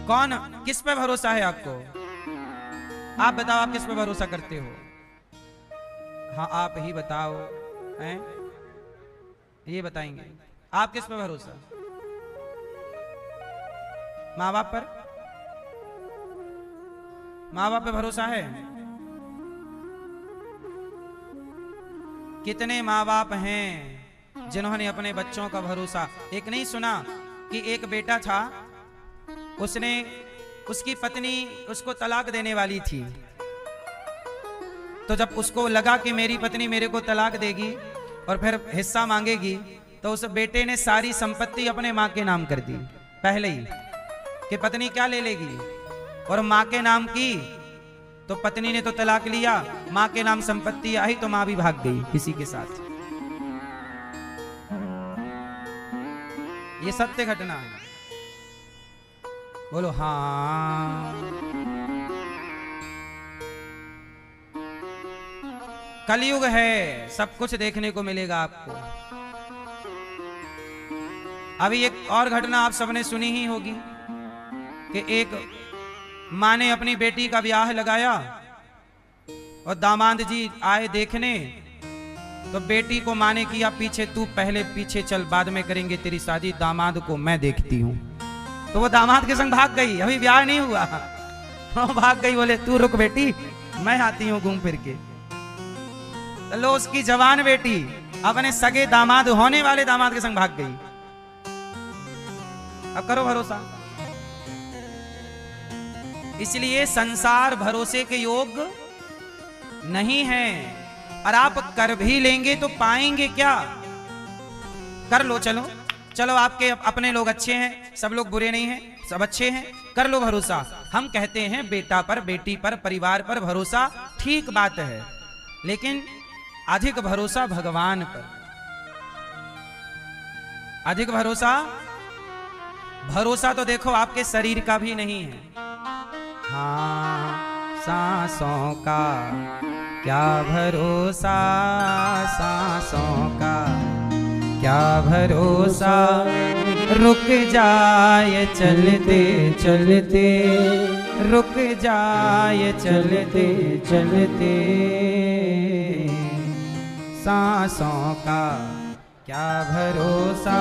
कौन, किस पे भरोसा है आपको? आप बताओ, आप किस पे भरोसा करते हो? हाँ आप ही बताओ, हैं? ये बताएंगे आप किस पे भरोसा? माँ बाप पर? माँ बाप पे भरोसा है? कितने माँ बाप हैं जिन्होंने अपने बच्चों का भरोसा, एक नहीं सुना कि एक बेटा था, उसने, उसकी पत्नी उसको तलाक देने वाली थी, तो जब उसको लगा कि मेरी पत्नी मेरे को तलाक देगी और फिर हिस्सा मांगेगी, तो उस बेटे ने सारी संपत्ति अपने माँ के नाम कर दी पहले ही, कि पत्नी क्या ले लेगी, और माँ के नाम की। तो पत्नी ने तो तलाक लिया, माँ के नाम संपत्ति आई तो माँ भी भाग गई किसी के साथ। ये सत्य घटना है, बोलो हाँ। कलयुग है, सब कुछ देखने को मिलेगा आपको। अभी एक और घटना आप सबने सुनी ही होगी कि एक माँ ने अपनी बेटी का ब्याह लगाया और दामाद जी आए देखने, तो बेटी को माँ ने किया पीछे, तू पहले पीछे चल, बाद में करेंगे तेरी शादी, दामाद को मैं देखती हूँ। तो वो दामाद के संग भाग गई, अभी ब्याह नहीं हुआ, वो भाग गई, बोले तू रुक बेटी, मैं आती हूँ घूम फिर के। तो लो उसकी जवान बेटी अपने सगे दामाद होने वाले दामाद के संग भाग गई। अब करो भरोसा। इसलिए संसार भरोसे के योग नहीं है, और आप कर भी लेंगे तो पाएंगे क्या? कर लो, चलो चलो, आपके अपने लोग अच्छे हैं, सब लोग बुरे नहीं हैं, सब अच्छे हैं, कर लो भरोसा। हम कहते हैं बेटा पर, बेटी पर, परिवार पर भरोसा ठीक बात है, लेकिन अधिक भरोसा भगवान पर। अधिक भरोसा, भरोसा तो देखो आपके शरीर का भी नहीं है। हाँ सांसों का क्या भरोसा, सांसों का क्या भरोसा, रुक जाए चलते चलते, रुक जाए चलते चलते, सांसों का क्या भरोसा।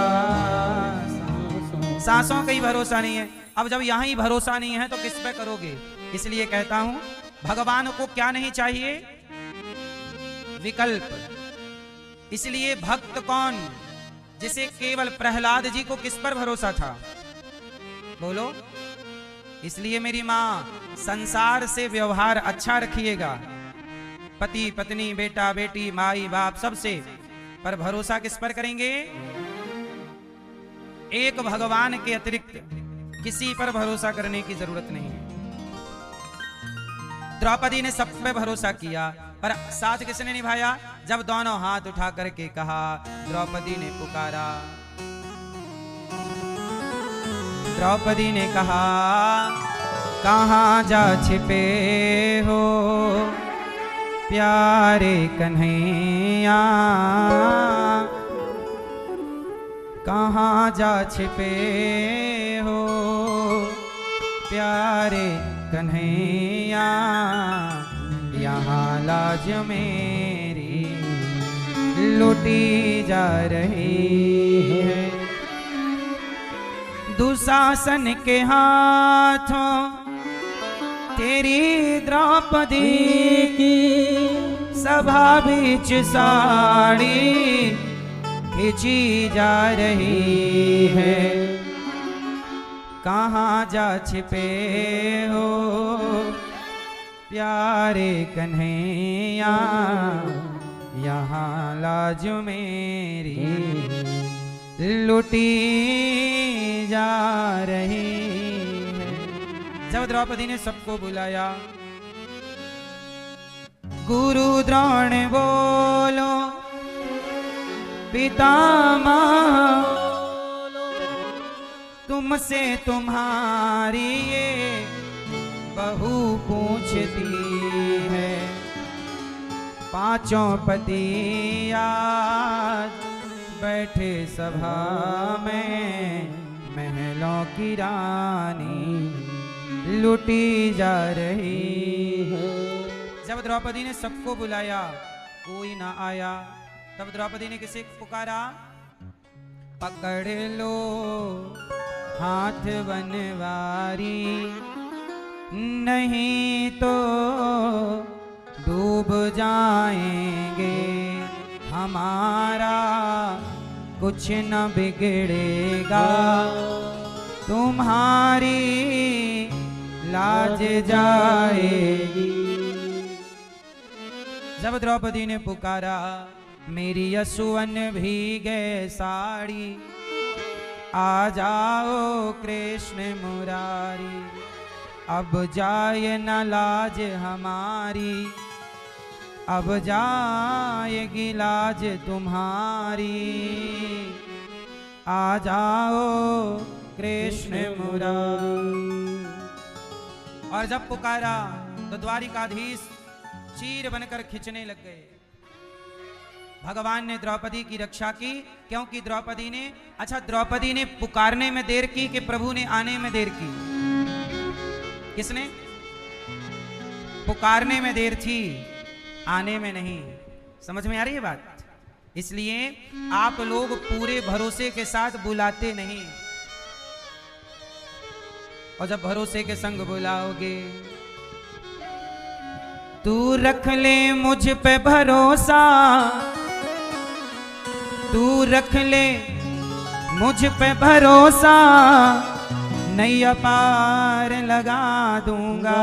सांसों का ही भरोसा नहीं है। अब जब यहां ही भरोसा नहीं है तो किस पे करोगे? इसलिए कहता हूं, भगवान को क्या नहीं चाहिए? विकल्प। इसलिए भक्त कौन, जिसे केवल प्रहलाद जी को किस पर भरोसा था? बोलो। इसलिए मेरी मां, संसार से व्यवहार अच्छा रखिएगा, पति पत्नी, बेटा बेटी, माई बाप, सबसे, पर भरोसा किस पर करेंगे? एक भगवान के अतिरिक्त किसी पर भरोसा करने की जरूरत नहीं है। द्रौपदी ने सब पे भरोसा किया, पर साथ किसने निभाया? जब दोनों हाथ उठा करके कहा, द्रौपदी ने पुकारा, द्रौपदी ने कहा, कहाँ जा छिपे हो प्यारे कन्हैया, कहाँ जा छिपे हो प्यारे कन्हैया, यहाँ लाज मेरी लुटी जा रही है। दुशासन के हाथों तेरी द्रौपदी की सभा बीच साड़ी खींची जा रही है। कहाँ जा छिपे हो प्यारे कन्हैया, यहाँ लाज मेरी लुटी जा रही है। जब द्रौपदी ने सबको बुलाया, गुरु द्रोण बोलो, पितामह तुमसे तुम्हारी ये बहू पूछती है, पांचों पति आज बैठे सभा में, महलों की रानी लुटी जा रही है। जब द्रौपदी ने सबको बुलाया कोई ना आया, तब द्रौपदी ने किसे पुकारा? पकड़ लो हाथ बनवारी, नहीं तो डूब जाएंगे, हमारा कुछ न बिगड़ेगा, तुम्हारी लाज जाएगी। जब द्रौपदी ने पुकारा मेरी यशुवन भीगे साड़ी, आ जाओ कृष्ण मुरारी, अब जाए न लाज हमारी, अब जाएगी लाज तुम्हारी, आ जाओ कृष्ण मुरारी। और जब पुकारा तो द्वारिकाधीश चीर बनकर खींचने लग गए। भगवान ने द्रौपदी की रक्षा की, क्योंकि द्रौपदी ने, अच्छा द्रौपदी ने पुकारने में देर की कि प्रभु ने आने में देर की? किसने? पुकारने में देर थी, आने में नहीं। समझ में आ रही है बात? इसलिए आप लोग पूरे भरोसे के साथ बुलाते नहीं, और जब भरोसे के संग बुलाओगे, तू रख ले मुझ पे भरोसा, तू रख ले मुझ पे भरोसा, नैया पार लगा दूंगा,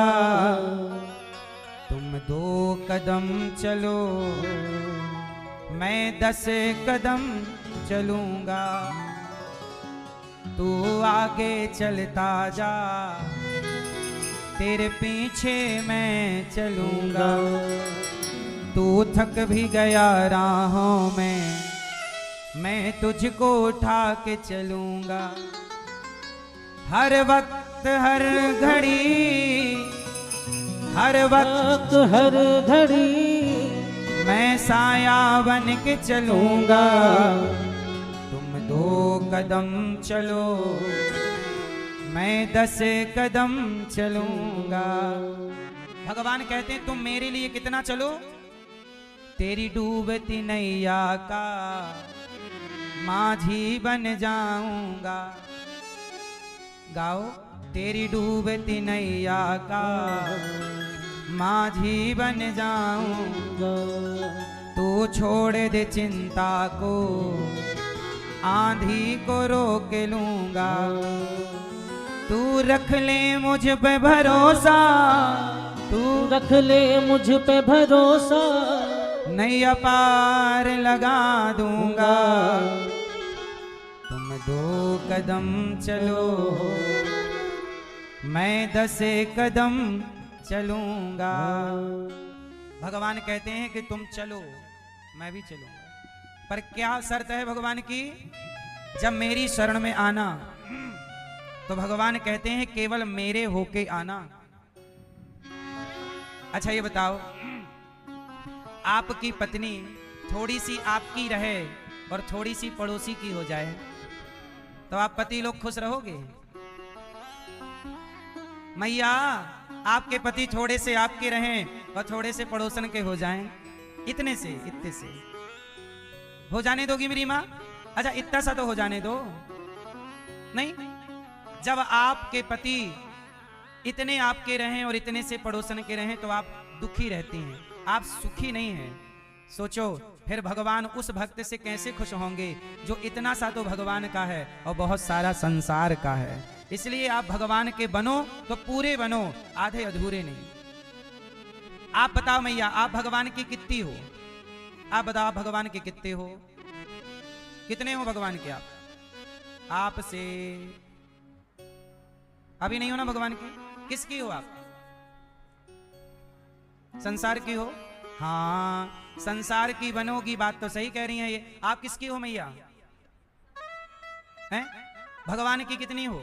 तुम 2 कदम चलो मैं 10 कदम चलूंगा, तू आगे चलता जा तेरे पीछे मैं चलूंगा, तू थक भी गया राहों में, मैं तुझको उठा के चलूंगा, हर वक्त हर घड़ी, हर वक्त हर घड़ी मैं साया बन के चलूंगा, तुम 2 कदम चलो मैं 10 कदम चलूंगा। भगवान कहते हैं तुम मेरे लिए कितना चलो? तेरी डूबती नैया का माझी बन जाऊंगा। गाओ, तेरी डूबती नैया का माझी बन जाऊंगा, तू छोड़ दे चिंता को, आंधी को रोक लूंगा, तू रख ले मुझ पे भरोसा, तू रख ले मुझ पे भरोसा, नैया पार लगा दूंगा, तुम 2 कदम चलो मैं 10 कदम चलूंगा। भगवान कहते हैं कि तुम चलो मैं भी चलूंगा, पर क्या शर्त है भगवान की? जब मेरी शरण में आना, तो भगवान कहते हैं केवल मेरे होके आना। अच्छा ये बताओ, आपकी पत्नी थोड़ी सी आपकी रहे और थोड़ी सी पड़ोसी की हो जाए, तो आप पति लोग खुश रहोगे? मैया, आपके पति थोड़े से आपके रहें और थोड़े से पड़ोसन के हो जाएं, इतने से इतने से हो जाने दोगी मेरी माँ? अच्छा इतना सा तो हो जाने दो। नहीं, जब आपके पति इतने आपके रहें और इतने से पड़ोसन के रहें तो आप दुखी रहती हैं, आप सुखी नहीं हैं। सोचो फिर भगवान उस भक्त से कैसे खुश होंगे जो इतना सा तो भगवान का है और बहुत सारा संसार का है। इसलिए आप भगवान के बनो तो पूरे बनो, आधे अधूरे नहीं। आप बताओ मैया, आप भगवान की कितनी हो? आप बताओ भगवान के कितने हो? कितने हो भगवान के? आपसे अभी नहीं हो ना भगवान की? किसकी हो आप? संसार की हो? हाँ, संसार की बनोगी, बात तो सही कह रही है ये। आप किसकी हो मैया? हैं? भगवान की कितनी हो?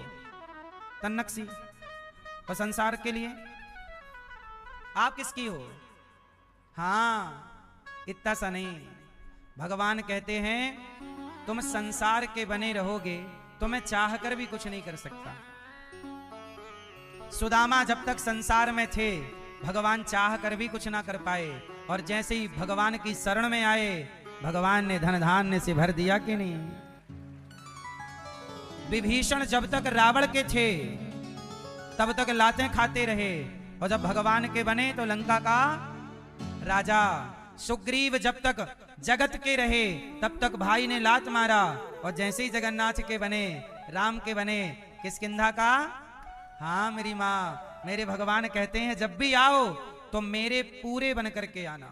तन्नकसी। और संसार के लिए आप किसकी हो? हाँ, इतना सा नहीं। भगवान कहते हैं तुम संसार के बने रहोगे तो मैं चाहकर भी कुछ नहीं कर सकता। सुदामा जब तक संसार में थे भगवान चाह कर भी कुछ ना कर पाए, और जैसे ही भगवान की शरण में आए भगवान ने धन धान्य से भर दिया कि नहीं। विभीषण जब तक रावण के थे तब तक लातें खाते रहे, और जब भगवान के बने तो लंका का राजा। सुग्रीव जब तक जगत के रहे तब तक भाई ने लात मारा, और जैसे ही जगन्नाथ के बने, राम के बने, किष्किंधा का। हाँ मेरी माँ, मेरे भगवान कहते हैं जब भी आओ तो मेरे पूरे बन करके आना,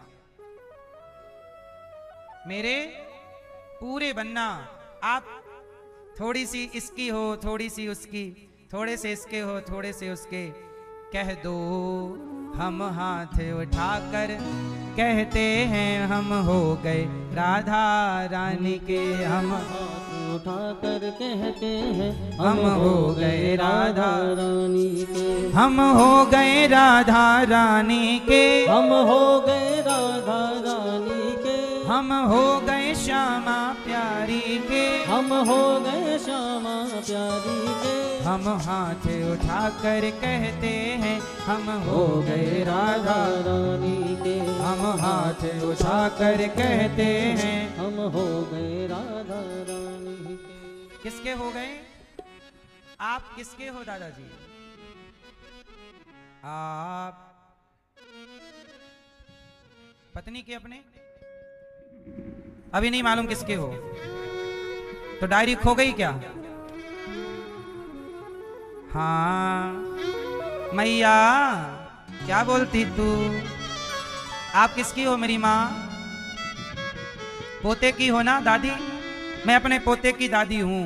मेरे पूरे बनना। आप थोड़ी सी इसकी हो, थोड़ी सी उसकी, थोड़े से इसके हो, थोड़े से उसके, कह दो हम हाथ उठाकर कहते हैं हम हो गए राधा रानी के। हम हाथ उठाकर कहते हैं हम हो गए राधा रानी के। हम हो गए राधा रानी के। हम हो गए राधा रानी के। हम हो गए श्यामा प्यारी के। हम हो गए श्यामा प्यारी के। हम हाथ उठाकर कहते हैं हम हो गए राधा रानी के। हम हाथ उठाकर कहते हैं हम हो गए राधा रानी के। किसके हो गए? आप किसके हो दादाजी? आप पत्नी के अपने? अभी नहीं मालूम किसके हो, तो डायरी खो गई क्या? हाँ मैया क्या बोलती तू? आप किसकी हो मेरी माँ? पोते की हो ना दादी? मैं अपने पोते की दादी हूँ,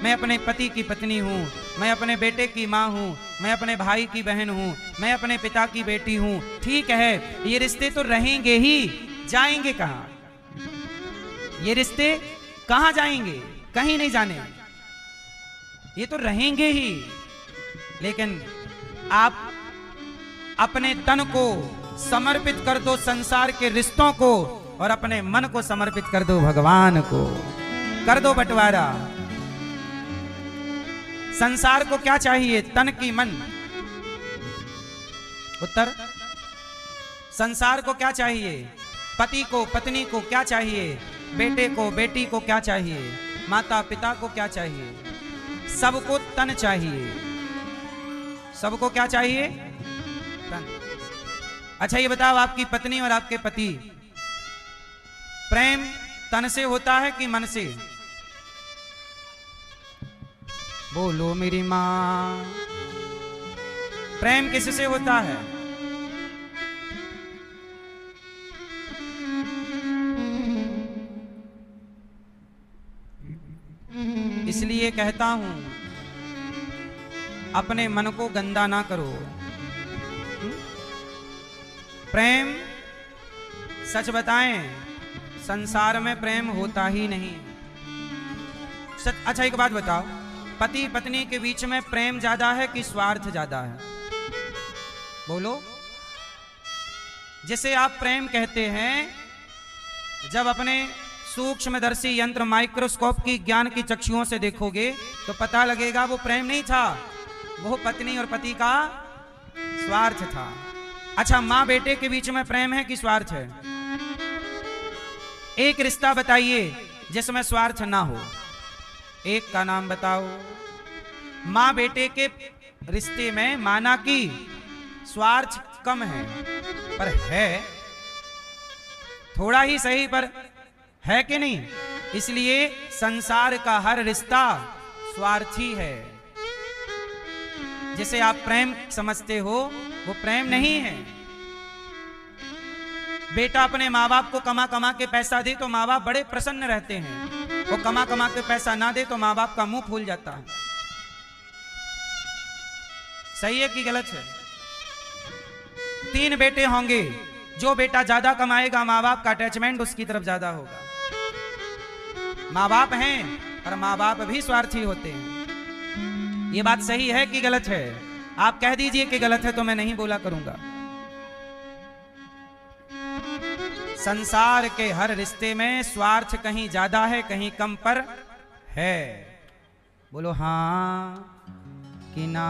मैं अपने पति की पत्नी हूँ, मैं अपने बेटे की माँ हूँ, मैं अपने भाई की बहन हूँ, मैं अपने पिता की बेटी हूँ। ठीक है, ये रिश्ते तो रहेंगे ही, जाएंगे कहाँ? ये रिश्ते कहाँ जाएंगे? कहीं नहीं जाने, ये तो रहेंगे ही। लेकिन आप अपने तन को समर्पित कर दो संसार के रिश्तों को, और अपने मन को समर्पित कर दो भगवान को। कर दो बंटवारा। संसार को क्या चाहिए? तन की मन। उत्तर। संसार को क्या चाहिए? पति को पत्नी को क्या चाहिए? बेटे को बेटी को क्या चाहिए? माता पिता को क्या चाहिए? सबको तन चाहिए। सबको क्या चाहिए? तन। अच्छा ये बताओ, आपकी पत्नी और आपके पति, प्रेम तन से होता है कि मन से? बोलो मेरी मां, प्रेम किससे होता है? इसलिए कहता हूं अपने मन को गंदा ना करो। प्रेम, सच बताएं, संसार में प्रेम होता ही नहीं। सच। अच्छा एक बात बताओ, पति पत्नी के बीच में प्रेम ज्यादा है कि स्वार्थ ज्यादा है? बोलो। जिसे आप प्रेम कहते हैं, जब अपने सूक्ष्मदर्शी यंत्र माइक्रोस्कोप की ज्ञान की चक्षुओं से देखोगे तो पता लगेगा वो प्रेम नहीं था, वो पत्नी और पति का स्वार्थ था। अच्छा, माँ बेटे के बीच में प्रेम है कि स्वार्थ है? एक रिश्ता बताइए जिसमें स्वार्थ ना हो, एक का नाम बताओ। माँ बेटे के रिश्ते में माना कि स्वार्थ कम है, पर है थोड़ा ही सही, पर है कि नहीं? इसलिए संसार का हर रिश्ता स्वार्थी है। जिसे आप प्रेम समझते हो वो प्रेम नहीं है। बेटा अपने माँ बाप को कमा कमा के पैसा दे तो माँ बाप बड़े प्रसन्न रहते हैं, वो कमा कमा के पैसा ना दे तो माँ बाप का मुंह फूल जाता है। सही है कि गलत है? 3 बेटे होंगे, जो बेटा ज्यादा कमाएगा माँ बाप का अटैचमेंट उसकी तरफ ज्यादा होगा। माँ बाप हैं और माँ बाप भी स्वार्थी होते हैं। ये बात सही है कि गलत है? आप कह दीजिए कि गलत है तो मैं नहीं बोला करूंगा। संसार के हर रिश्ते में स्वार्थ कहीं ज्यादा है कहीं कम पर है। बोलो हाँ कि ना।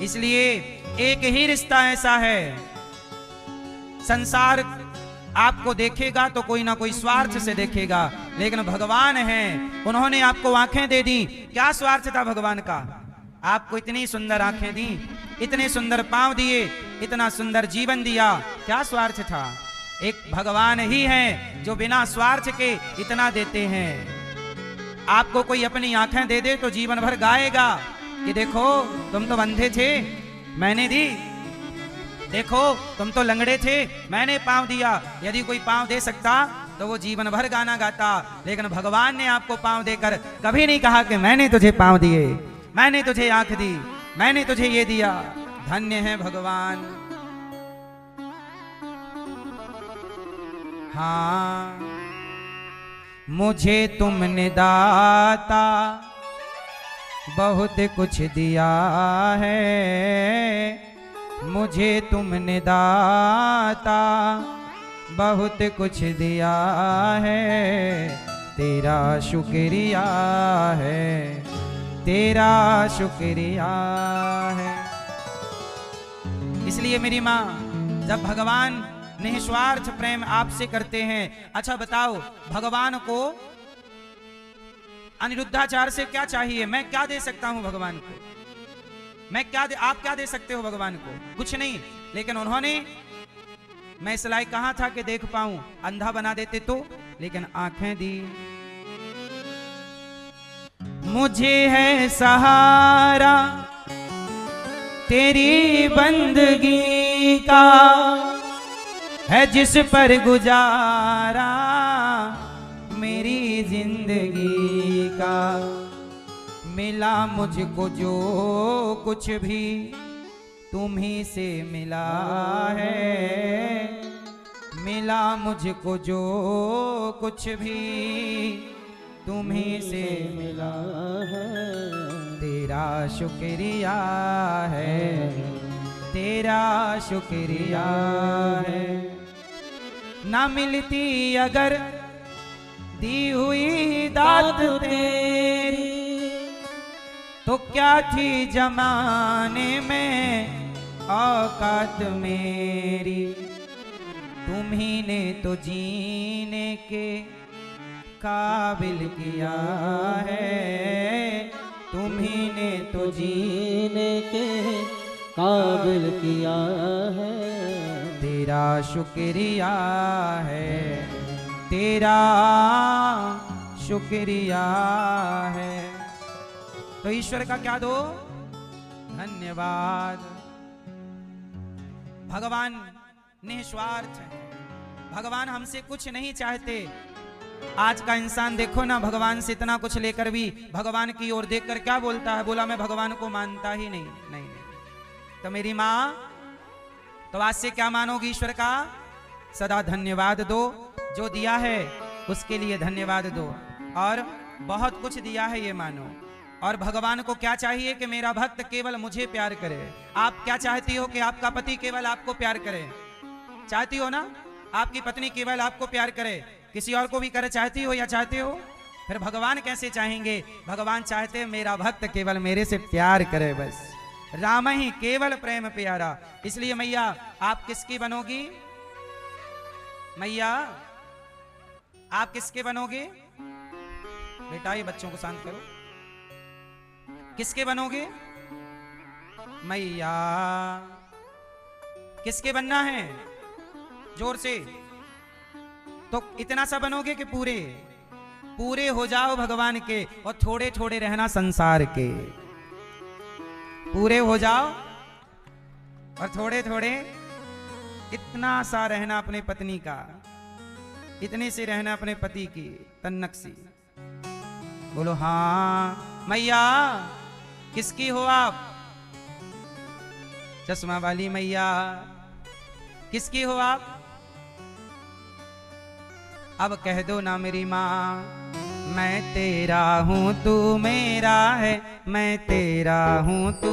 इसलिए एक ही रिश्ता ऐसा है, संसार आपको देखेगा तो कोई ना कोई स्वार्थ से देखेगा, लेकिन भगवान हैं, उन्होंने आपको आंखें दे दी। क्या स्वार्थ था भगवान का? आपको इतनी सुंदर आंखें दी, इतने सुंदर पांव दिए, इतना सुंदर जीवन दिया, क्या स्वार्थ था? एक भगवान ही हैं जो बिना स्वार्थ के इतना देते हैं। आपको कोई अपनी आंखें दे दे तो जीवन भर गाएगा कि देखो तुम तो अंधे थे, मैंने दी, देखो तुम तो लंगड़े थे, मैंने पांव दिया। यदि कोई पांव दे सकता तो वो जीवन भर गाना गाता, लेकिन भगवान ने आपको पांव देकर कभी नहीं कहा कि मैंने तुझे पांव दिए, मैंने तुझे आंख दी, मैंने तुझे ये दिया। धन्य है भगवान। हाँ, मुझे तुमने दाता बहुत कुछ दिया है, मुझे तुमने दाता बहुत कुछ दिया है, तेरा शुक्रिया है, तेरा शुक्रिया है। इसलिए मेरी माँ, जब भगवान निस्वार्थ प्रेम आपसे करते हैं, अच्छा बताओ भगवान को अनिरुद्धाचार्य से क्या चाहिए? मैं क्या दे सकता हूं भगवान को? मैं क्या आप क्या दे सकते हो भगवान को? कुछ नहीं। लेकिन उन्होंने, मैं इस लायक कहां था कि देख पाऊं, अंधा बना देते तो, लेकिन आंखें दी। मुझे है सहारा तेरी बंदगी का, है जिस पर गुजारा मेरी जिंदगी का। मिला मुझको जो कुछ भी तुम ही से मिला है, मिला मुझको जो कुछ भी तुम ही से मिला है, तेरा शुक्रिया है, तेरा शुक्रिया है। ना मिलती अगर दी हुई दात तेरी, तो क्या थी जमाने में औकात मेरी। तुम ही ने तो जीने के काबिल किया है, तुम ही ने तो जीने के काबिल किया है, तेरा शुक्रिया है, तेरा शुक्रिया है। तो ईश्वर का क्या दो? धन्यवाद। भगवान निस्वार्थ है, भगवान हमसे कुछ नहीं चाहते। आज का इंसान देखो ना, भगवान से इतना कुछ लेकर भी भगवान की ओर देखकर क्या बोलता है? बोला मैं भगवान को मानता ही नहीं। नहीं, नहीं। तो मेरी माँ, तो आज से क्या मानोगी ईश्वर का? सदा धन्यवाद दो, जो दिया है उसके लिए धन्यवाद दो, और बहुत कुछ दिया है ये मानो। और भगवान को क्या चाहिए? कि मेरा भक्त केवल मुझे प्यार करे। आप क्या चाहती हो? कि आपका पति केवल आपको प्यार करे? चाहती हो ना? आपकी पत्नी केवल आपको प्यार करे, किसी और को भी करे चाहती हो या चाहते हो? फिर भगवान कैसे चाहेंगे? भगवान चाहते हैं मेरा भक्त केवल मेरे से प्यार करे, बस राम ही केवल प्रेम प्यारा। इसलिए मैया, आप किसकी बनोगी? मैया, आप किसके बनोगे? बेटा, ये बच्चों को शांत करो। किसके बनोगे? मैया, किसके बनना है? जोर से। तो इतना सा बनोगे कि पूरे पूरे हो जाओ भगवान के, और थोड़े थोड़े रहना संसार के। पूरे हो जाओ और थोड़े थोड़े इतना सा रहना अपने पत्नी का, इतने से रहना अपने पति की तन्नक सी। बोलो हाँ। मैया, किसकी हो आप? चश्मा वाली मैया, किसकी हो आप? अब कह दो ना मेरी माँ, मैं तेरा हूँ तू मेरा है, मैं तेरा हूँ तू,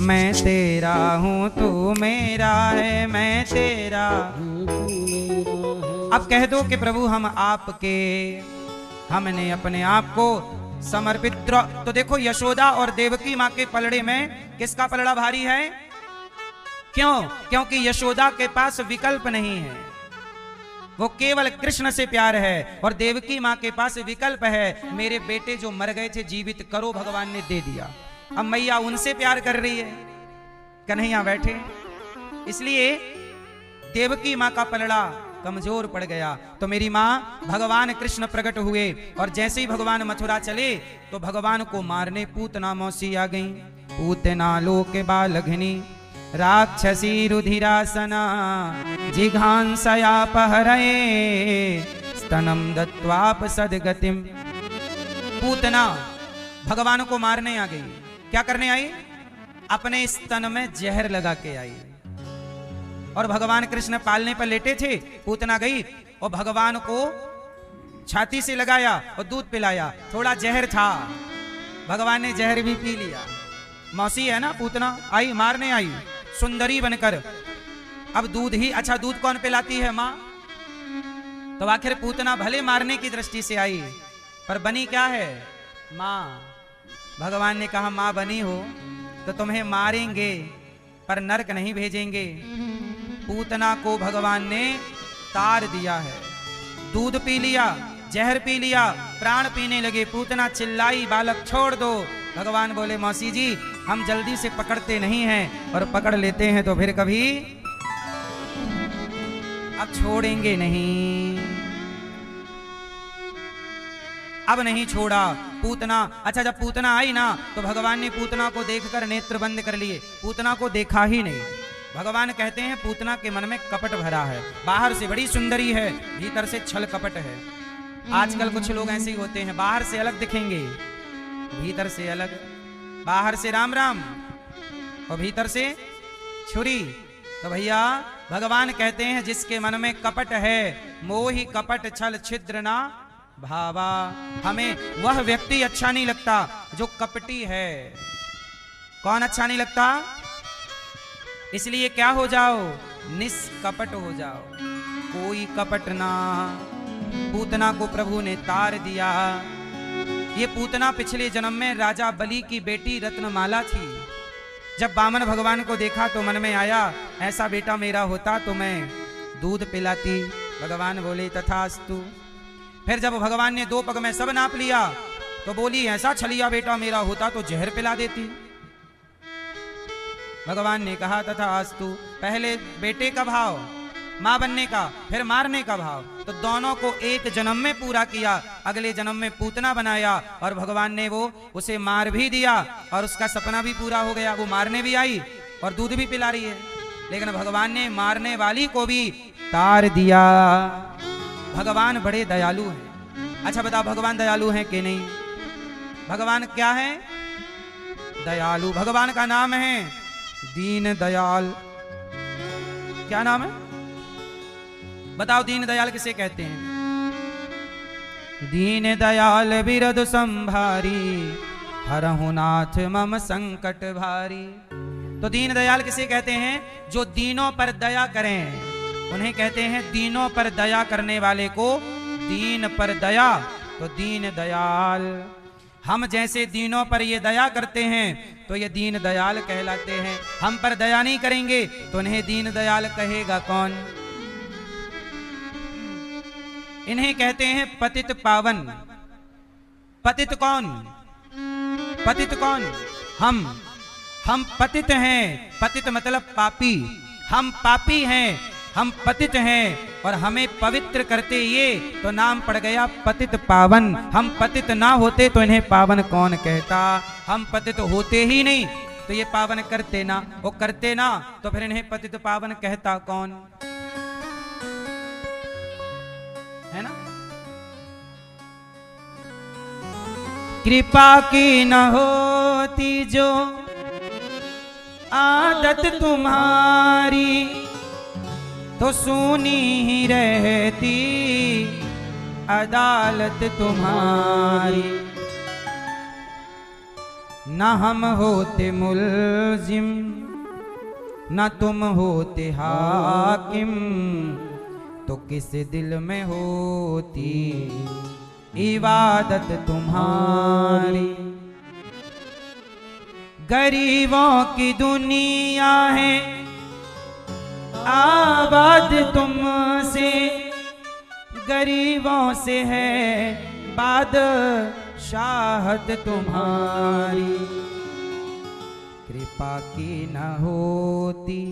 मैं तेरा हूँ तू मेरा है, मैं तेरा। अब कह दो कि प्रभु हम आपके, हमने अपने आप को समर्पित। तो देखो यशोदा और देवकी माँ के पलड़े में किसका पलड़ा भारी है? क्यों? क्योंकि यशोदा के पास विकल्प नहीं है, वो केवल कृष्ण से प्यार है। और देवकी माँ के पास विकल्प है, मेरे बेटे जो मर गए थे जीवित करो, भगवान ने दे दिया। अब मैया उनसे प्यार कर रही है, कन्हैया बैठे, इसलिए देवकी माँ का पलड़ा कमजोर पड़ गया। तो मेरी माँ भगवान कृष्ण प्रकट हुए और जैसे ही भगवान मथुरा चले तो भगवान को मारने पूतना मौसी आ गई। पूतना लोके बालघिनी राक्षसी रुधिरासना जिघांसयापहरये स्तनम दत्वाप सदगतिम। पूतना भगवान को मारने आ गई। क्या करने आई? अपने स्तन में जहर लगा के आई। और भगवान कृष्ण पालने पर लेटे थे, पूतना गई और भगवान को छाती से लगाया और दूध पिलाया। थोड़ा जहर था, भगवान ने जहर भी पी लिया। मौसी है ना पूतना, आई मारने आई सुंदरी बनकर। अब दूध ही अच्छा, दूध कौन पिलाती है? माँ। तो आखिर पूतना भले मारने की दृष्टि से आई पर बनी क्या है? माँ। भगवान ने कहा माँ बनी हो तो तुम्हें मारेंगे पर नरक नहीं भेजेंगे। पूतना को भगवान ने तार दिया है, दूध पी लिया, जहर पी लिया, प्राण पीने लगे। पूतना चिल्लाई बालक छोड़ दो। भगवान बोले मौसी जी हम जल्दी से पकड़ते नहीं हैं और पकड़ लेते हैं तो फिर कभी अब छोड़ेंगे नहीं। अब नहीं छोड़ा पूतना। अच्छा जब पूतना आई ना तो भगवान ने पूतना को देखकर नेत्र बंद कर लिए, पूतना को देखा ही नहीं। भगवान कहते हैं पूतना के मन में कपट भरा है, बाहर से बड़ी सुंदरी है, भीतर से छल कपट है। आजकल कुछ लोग ऐसे ही होते हैं, बाहर से अलग दिखेंगे, भीतर से अलग। बाहर से राम राम और भीतर से छुरी। तो भैया भगवान कहते हैं जिसके मन में कपट है, मोहि कपट छल छिद्र ना भावा। हमें वह व्यक्ति अच्छा नहीं लगता जो कपटी है। कौन अच्छा नहीं लगता? इसलिए क्या हो जाओ? निष्कपट हो जाओ, कोई कपट ना। पूतना को प्रभु ने तार दिया। ये पूतना पिछले जन्म में राजा बलि की बेटी रत्नमाला थी। जब वामन भगवान को देखा तो मन में आया ऐसा बेटा मेरा होता तो मैं दूध पिलाती। भगवान बोले तथास्तु। फिर जब भगवान ने 2 पग में सब नाप लिया तो बोली ऐसा छलिया बेटा मेरा होता तो जहर पिला देती। भगवान ने कहा तथास्तु। पहले बेटे का भाव, मां बनने का, फिर मारने का भाव, तो दोनों को एक जन्म में पूरा किया। अगले जन्म में पूतना बनाया और भगवान ने वो उसे मार भी दिया और उसका सपना भी पूरा हो गया। वो मारने भी आई और दूध भी पिला रही है, लेकिन भगवान ने मारने वाली को भी तार दिया। भगवान बड़े दयालु हैं। अच्छा बताओ भगवान दयालु हैं कि नहीं? भगवान क्या है? दयालु। भगवान का नाम है दीन दयाल। क्या नाम है? बताओ दीन दयाल किसे कहते हैं? दीन दयाल बिरद संभारी हरहु नाथ मम संकट भारी। तो दीन दयाल किसे कहते हैं? जो दीनों पर दया करें उन्हें कहते हैं दीनों पर दया करने वाले को दीन पर दया, तो दीन दयाल। हम जैसे दीनों पर ये दया करते हैं तो ये दीन दयाल कहलाते हैं। हम पर दया नहीं करेंगे तो इन्हें दीन दयाल कहेगा कौन? इन्हें कहते हैं पतित पावन। पतित कौन? पतित कौन? हम पतित हैं। पतित मतलब पापी। हम पापी हैं, हम पतित हैं और हमें पवित्र करते ये तो नाम पड़ गया पतित पावन। हम पतित ना होते तो इन्हें पावन कौन कहता? हम पतित होते ही नहीं तो ये पावन करते ना, वो करते ना तो फिर इन्हें पतित पावन कहता कौन? है ना? कृपा की न होती जो आदत तुम्हारी तो सुनी ही रहती अदालत तुम्हारी। न हम होते मुल्जिम न तुम होते हाकिम तो किस दिल में होती इबादत तुम्हारी। गरीबों की दुनिया है आबाद तुमसे, गरीबों से है बादशाहत तुम्हारी। कृपा की न होती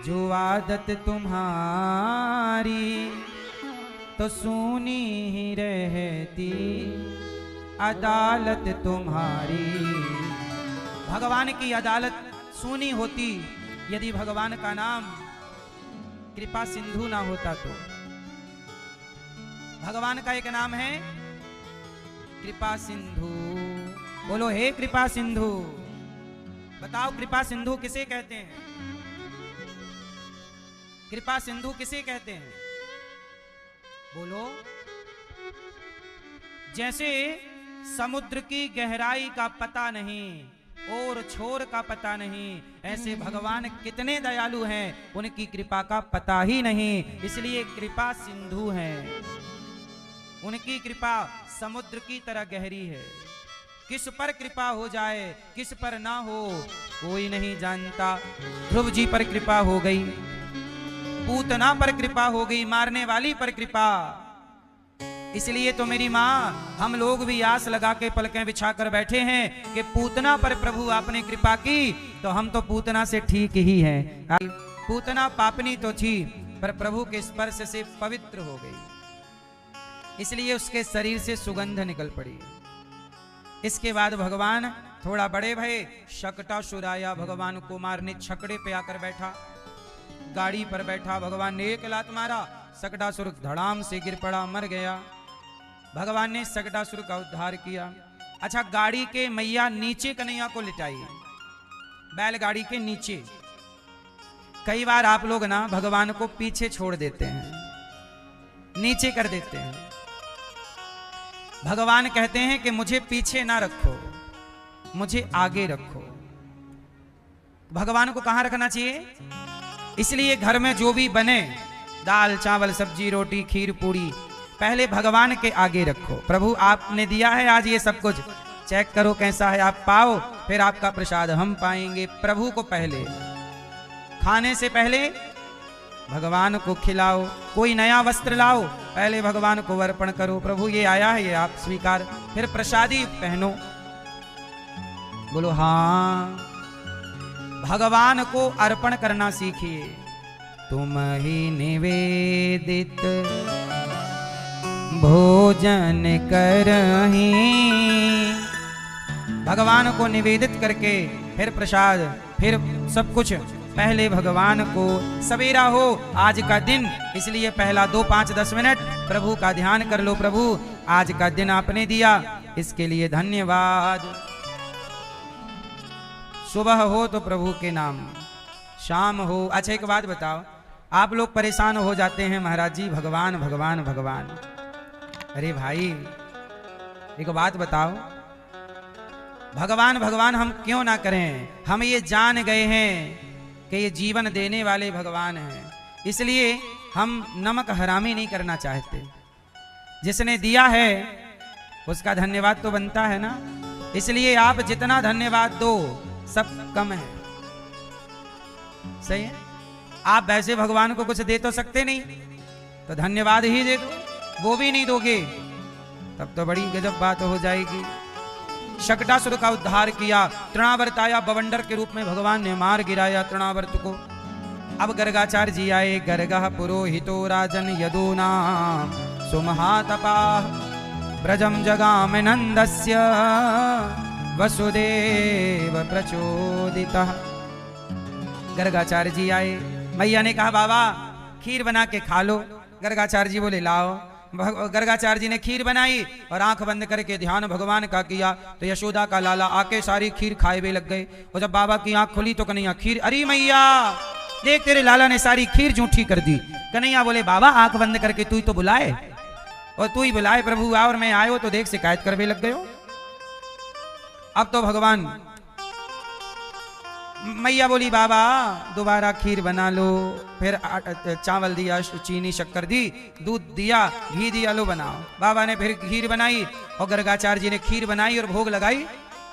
जो आदत तुम्हारी, तो सुनी ही रहती अदालत तुम्हारी। भगवान की अदालत सुनी होती यदि भगवान का नाम कृपा सिंधु ना होता तो। भगवान का एक नाम है कृपा सिंधु। बोलो हे कृपा सिंधु। बताओ कृपा सिंधु किसे कहते हैं? कृपा सिंधु किसे कहते हैं? बोलो। जैसे समुद्र की गहराई का पता नहीं और छोर का पता नहीं, ऐसे भगवान कितने दयालु हैं, उनकी कृपा का पता ही नहीं, इसलिए कृपा सिंधु हैं। उनकी कृपा समुद्र की तरह गहरी है। किस पर कृपा हो जाए किस पर ना हो कोई नहीं जानता। ध्रुव जी पर कृपा हो गई, पूतना पर कृपा हो गई, मारने वाली पर कृपा। इसलिए तो मेरी माँ हम लोग भी आस लगा के पलकें बिछा कर बैठे हैं कि पूतना पर प्रभु आपने कृपा की, तो हम तो पूतना से ठीक ही हैं। पूतना पापनी तो थी पर प्रभु के स्पर्श से पवित्र हो गई, इसलिए उसके शरीर से सुगंध निकल पड़ी। इसके बाद भगवान थोड़ा बड़े भये, शकटासुर आया भगवान को मारने, छकड़े पे आकर बैठा, गाड़ी पर बैठा। भगवान ने एक लात मारा, शकटासुर धड़ाम से गिर पड़ा, मर गया। भगवान ने शकटासुर का उद्धार किया। अच्छा, गाड़ी के मैया नीचे कन्हैया को लिटाई, बैलगाड़ी के नीचे। कई बार आप लोग ना भगवान को पीछे छोड़ देते हैं, नीचे कर देते हैं। भगवान कहते हैं कि मुझे पीछे ना रखो, मुझे आगे रखो। भगवान को कहां रखना चाहिए? इसलिए घर में जो भी बने, दाल चावल सब्जी रोटी खीर पूरी, पहले भगवान के आगे रखो। प्रभु आपने दिया है आज ये सब कुछ, चेक करो कैसा है, आप पाओ, फिर आपका प्रसाद हम पाएंगे। प्रभु को पहले, खाने से पहले भगवान को खिलाओ। कोई नया वस्त्र लाओ, पहले भगवान को अर्पण करो, प्रभु ये आया है ये आप स्वीकार, फिर प्रसादी पहनो। बोलो हाँ। भगवान को अर्पण करना सीखिए। तुम ही निवेदित भोजन करही। भगवान को निवेदित करके फिर प्रसाद, फिर सब कुछ। पहले भगवान को, सवेरा हो आज का दिन, इसलिए पहला 2 5 10 मिनट प्रभु का ध्यान कर लो। प्रभु आज का दिन आपने दिया, इसके लिए धन्यवाद। सुबह हो तो प्रभु के नाम, शाम हो। अच्छा एक बात बताओ, आप लोग परेशान हो जाते हैं महाराज जी भगवान भगवान भगवान। अरे भाई एक बात बताओ, भगवान भगवान हम क्यों ना करें? हम ये जान गए हैं कि ये जीवन देने वाले भगवान हैं, इसलिए हम नमक हरामी नहीं करना चाहते। जिसने दिया है उसका धन्यवाद तो बनता है ना, इसलिए आप जितना धन्यवाद दो सब कम है। सही है? आप वैसे भगवान को कुछ दे तो सकते नहीं, तो धन्यवाद ही दे दो। वो भी नहीं दोगे तब तो बड़ी गजब बात हो जाएगी। शकटासुर का उद्धार किया, तृणावर्त आया, बवंडर के रूप में भगवान ने मार गिराया तृणावर्त को। अब गर्गाचार्य जी आए, गर्गः पुरोहितो राजन यदूना सुमहातपा ब्रजम जगाम नंदस्य वसुदेव प्रचोदितः। गर्गाचार्य जी आए, मैया ने कहा बाबा खीर बना के खा लो। गर्गाचार्य जी बोले लाओ। गर्गाचार्य जी ने खीर बनाई और आंख बंद करके ध्यान भगवान का किया, तो यशोदा का लाला आके सारी खीर खाए हुए लग गए। और जब बाबा की आंख खुली तो कन्हैया खीर, अरे मैया देख तेरे लाला ने सारी खीर जूठी कर दी। कन्हैया बोले बाबा आंख बंद करके तू ही तो बुलाए, और तू ही बुलाए प्रभु, और मैं आयो तो देख शिकायत करवे लग गयो। अब तो भगवान मैया बोली बाबा दोबारा खीर बना लो। फिर चावल दिया, चीनी शक्कर दी, दूध दिया, घी दिया, लो बनाओ। बाबा ने फिर खीर बनाई और गर्गाचार्य जी ने खीर बनाई और भोग लगाई।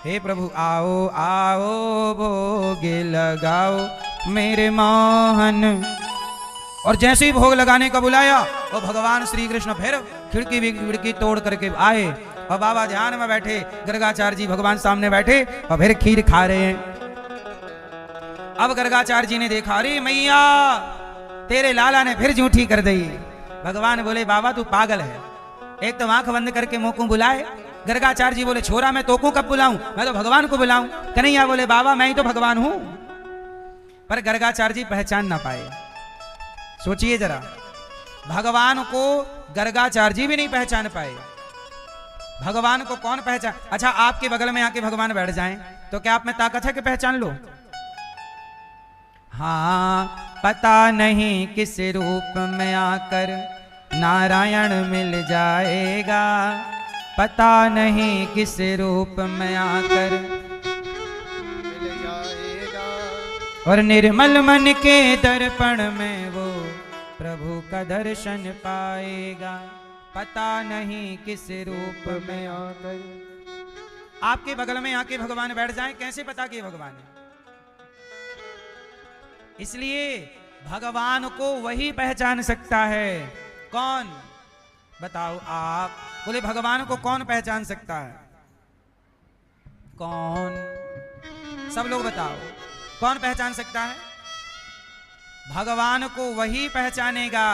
हे प्रभु आओ आओ भोग लगाओ मेरे मोहन। और जैसे ही भोग लगाने का बुलाया और भगवान श्री कृष्ण फिर खिड़की तोड़ करके आए और बाबा ध्यान में बैठे, गर्गाचार्य जी भगवान सामने बैठे और फिर खीर खा रहे हैं। अब गर्गाचार्य जी ने देखा, अरे मैया तेरे लाला ने फिर झूठी कर दी। भगवान बोले बाबा तू पागल है, एक तो आंख बंद करके मुंह को बुलाए। गर्गाचार्य जी बोले छोरा मैं तो को कब बुलाऊं, मैं तो भगवान को बुलाऊं। कन्हैया बोले बाबा मैं ही तो भगवान हूं। पर गर्गाचार्य जी पहचान ना पाए। सोचिए जरा, भगवान को गर्गाचार्य जी भी नहीं पहचान पाए। भगवान को कौन पहचान? अच्छा आपके बगल में आके भगवान बैठ जाएं तो क्या आप में ताकत है कि पहचान लो? हाँ, पता नहीं किस रूप में आकर नारायण मिल जाएगा, पता नहीं किस रूप में आकर मिल जाएगा। और निर्मल मन के दर्पण में वो प्रभु का दर्शन पाएगा। पता नहीं किस रूप में आकर। आपके बगल में आके भगवान बैठ जाएं, कैसे पता कि भगवान है? इसलिए भगवान को वही पहचान सकता है। कौन? बताओ आप। बोले भगवान को कौन पहचान सकता है? कौन? सब लोग बताओ कौन पहचान सकता है? भगवान को वही पहचानेगा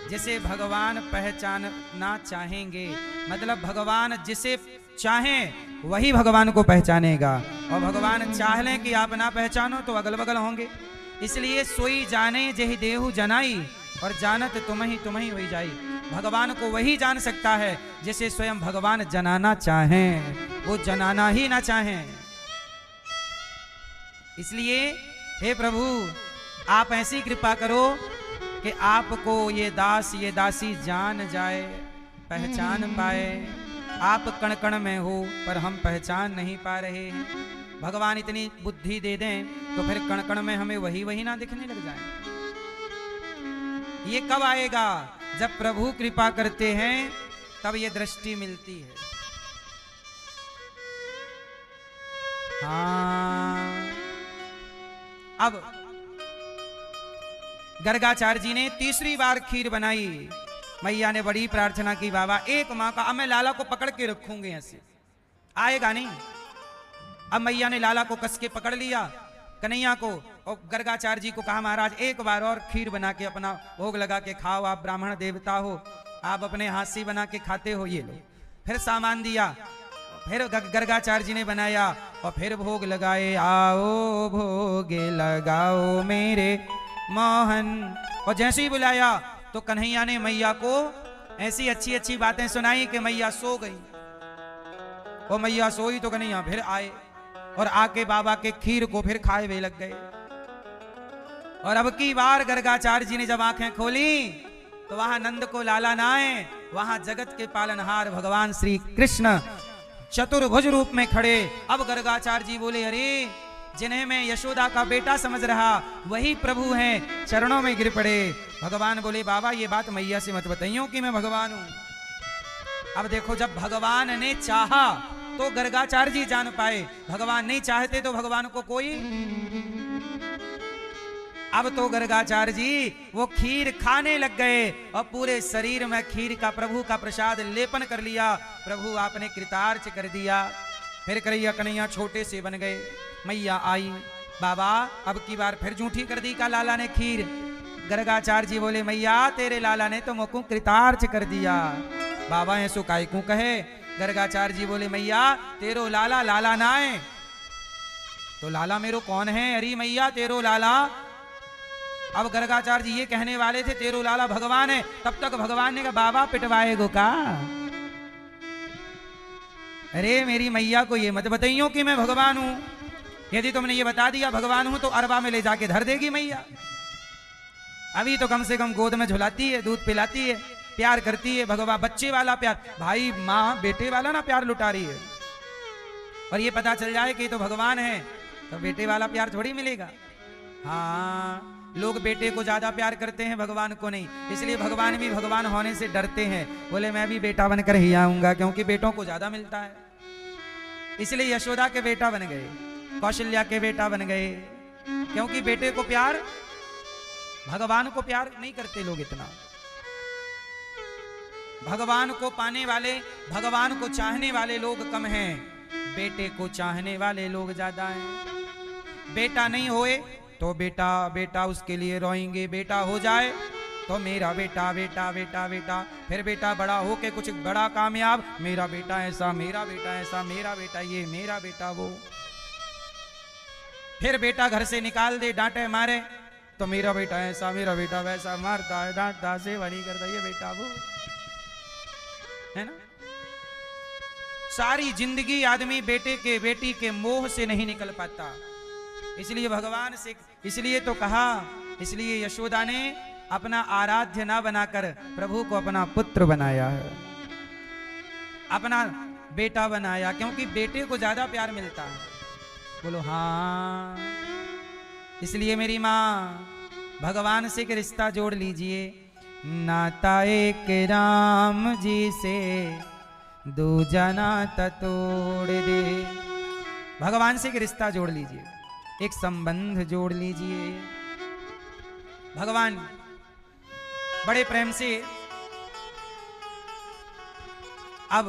जिसे भगवान पहचानना चाहेंगे। मतलब भगवान जिसे चाहें वही भगवान को पहचानेगा। और भगवान चाह लें कि आप ना पहचानो तो अगल बगल होंगे। इसलिए सोई जाने जही देहु जनाई और जानत तुम ही होई जाई। भगवान को वही जान सकता है जिसे स्वयं भगवान जनाना चाहें, वो जनाना ही ना चाहें। इसलिए हे प्रभु आप ऐसी कृपा करो कि आपको ये दास ये दासी जान जाए, पहचान पाए। आप कण कण में हो पर हम पहचान नहीं पा रहे हैं। भगवान इतनी बुद्धि दे दें तो फिर कण कण में हमें वही वही ना दिखने लग जाए। ये कब आएगा? जब प्रभु कृपा करते हैं तब ये दृष्टि मिलती है। हाँ, अब गर्गाचार्य जी ने तीसरी बार खीर बनाई। मैया ने बड़ी प्रार्थना की, बाबा एक माँ का, अब मैं लाला को पकड़ के रखूंगी, ऐसे आएगा नहीं। अब मैया ने लाला को कस के पकड़ लिया, कन्हैया को, और गर्गाचार्य जी को कहा महाराज एक बार और खीर बना के अपना भोग लगा के खाओ, आप ब्राह्मण देवता हो, आप अपने हाथ से बना के खाते हो, ये लो। फिर सामान दिया, फिर गर्गाचार्य जी ने बनाया और फिर भोग लगाए। आओ भोग लगाओ मेरे मोहन। और जैसे ही बुलाया तो कन्हैया ने मैया को ऐसी अच्छी अच्छी बातें सुनाई कि मैया सो गई। और मैया सोई तो कन्हैया फिर आए और आके बाबा के खीर को फिर खाए हुए लग गए। और अब की बार गर्गाचार्य जी ने जब आंखें खोली तो वहां नंद को लाला ना आए, वहां जगत के पालनहार भगवान श्री कृष्ण चतुर्भुज रूप में खड़े। अब गर्गाचार्य जी बोले अरे जिन्हें मैं यशोदा का बेटा समझ रहा वही प्रभु हैं, चरणों में गिर पड़े। भगवान बोले बाबा ये बात मैया से मत बताइयो कि मैं भगवान हूं। अब देखो जब भगवान ने चाहा तो गर्गाचार्य जी जान पाए, भगवान नहीं चाहते तो भगवान को कोई। अब तो गर्गाचार्य जी वो खीर खाने लग गए और पूरे शरीर में खीर का प्रभु का प्रसाद लेपन कर लिया। प्रभु आपने कृतार्थ कर दिया। फिर कन्हैया छोटे से बन गए। मैया आई, बाबा अब की बार फिर झूठी कर दी का लाला ने खीर। गर्गाचार्य जी बोले मैया तेरे लाला ने तो मुझको कृतार्थ कर दिया। बाबा ऐसो काय को कहे। गर्गाचार्य जी बोले मैया तेरो लाला लाला ना है तो लाला मेरो कौन है? अरे मैया तेरो लाला। अब गर्गाचार्य जी ये कहने वाले थे तेरो लाला भगवान है, तब तक भगवान ने कहा बाबा पिटवाएगो का? अरे मेरी मैया को ये मत बताइयो कि मैं भगवान हूं। यदि तुमने ये बता दिया भगवान हूं तो अरबा में ले जाके धर देगी मैया। अभी तो कम से कम गोद में झुलाती है, दूध पिलाती है, प्यार करती है, भगवान बच्चे वाला प्यार, भाई माँ बेटे वाला ना प्यार लुटा रही है। और ये पता चल जाए कि तो भगवान है तो बेटे वाला प्यार थोड़ी मिलेगा। हाँ, लोग बेटे को ज्यादा प्यार करते हैं, भगवान को नहीं। इसलिए भगवान भी भगवान होने से डरते हैं, बोले मैं भी बेटा बनकर ही आऊंगा, क्योंकि बेटों को ज्यादा मिलता है। इसलिए यशोदा के बेटा बन गए, कौशल्या के बेटा बन गए, क्योंकि बेटे को प्यार, भगवान को प्यार नहीं करते लोग इतना। भगवान को पाने वाले, भगवान को चाहने वाले लोग कम हैं, बेटे को चाहने वाले लोग ज्यादा हैं। बेटा नहीं होए तो बेटा बेटा उसके लिए रोएंगे, बेटा हो जाए तो मेरा बेटा बेटा बेटा बेटा, फिर बेटा बड़ा होके कुछ बड़ा कामयाब, मेरा बेटा ऐसा, मेरा बेटा ऐसा, मेरा बेटा ये, मेरा बेटा वो। फिर बेटा घर से निकाल दे, डांटे मारे, तो मेरा बेटा ऐसा, मेरा बेटा वैसा, मारता है, डांटता, सेवा नहीं करता, ये बेटा वो, है ना। सारी जिंदगी आदमी बेटे के, बेटी के मोह से नहीं निकल पाता। इसलिए भगवान से, इसलिए तो कहा, इसलिए यशोदा ने अपना आराध्य ना बनाकर प्रभु को अपना पुत्र बनाया है, अपना बेटा बनाया, क्योंकि बेटे को ज्यादा प्यार मिलता है। बोलो हाँ। इसलिए मेरी माँ, भगवान से एक रिश्ता जोड़ लीजिए, नाता एक राम जी से दूजा नाता तोड़ दे। भगवान से एक रिश्ता जोड़ लीजिए, एक संबंध जोड़ लीजिए। भगवान बड़े प्रेम से अब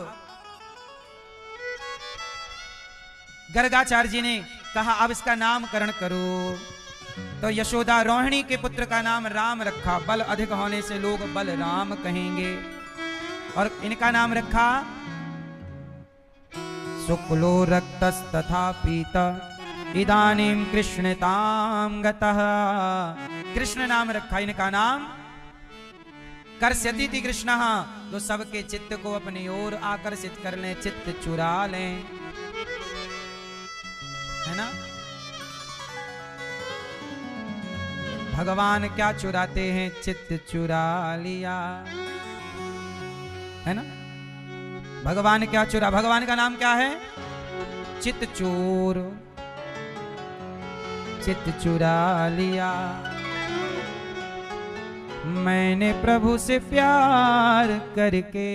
गर्गाचार्य जी ने कहा अब इसका नामकरण करो, तो यशोदा रोहिणी के पुत्र का नाम राम रखा, बल अधिक होने से लोग बलराम कहेंगे, और इनका नाम रखा शुक्लो रक्तस्तथा पीता इदानीं कृष्णतां गतः। कृष्ण नाम रखा इनका नाम। कर्ष्यति कृष्ण, तो सबके चित्त को अपनी ओर आकर्षित कर लें, चित्त चुरा लें, है ना। भगवान क्या चुराते हैं? चित्त चुरा लिया, है ना। भगवान क्या चुरा, भगवान का नाम क्या है? चित्त चोर, चित्त चुरा लिया। मैंने प्रभु से प्यार करके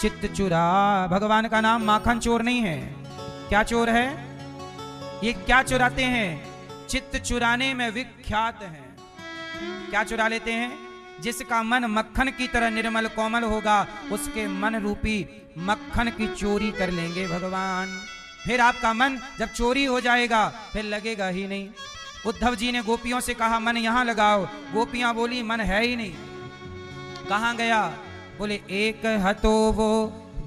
चित्त चुरा। भगवान का नाम माखन चोर नहीं है। क्या चोर है? ये क्या चुराते हैं? चित्त चुराने में विख्यात हैं। क्या चुरा लेते हैं? जिसका मन मक्खन की तरह निर्मल कोमल होगा, उसके मन रूपी मक्खन की चोरी कर लेंगे भगवान। फिर आपका मन जब चोरी हो जाएगा फिर लगेगा ही नहीं। उद्धव जी ने गोपियों से कहा मन यहां लगाओ, गोपियां बोली मन है ही नहीं। कहां गया? बोले एक हतो वो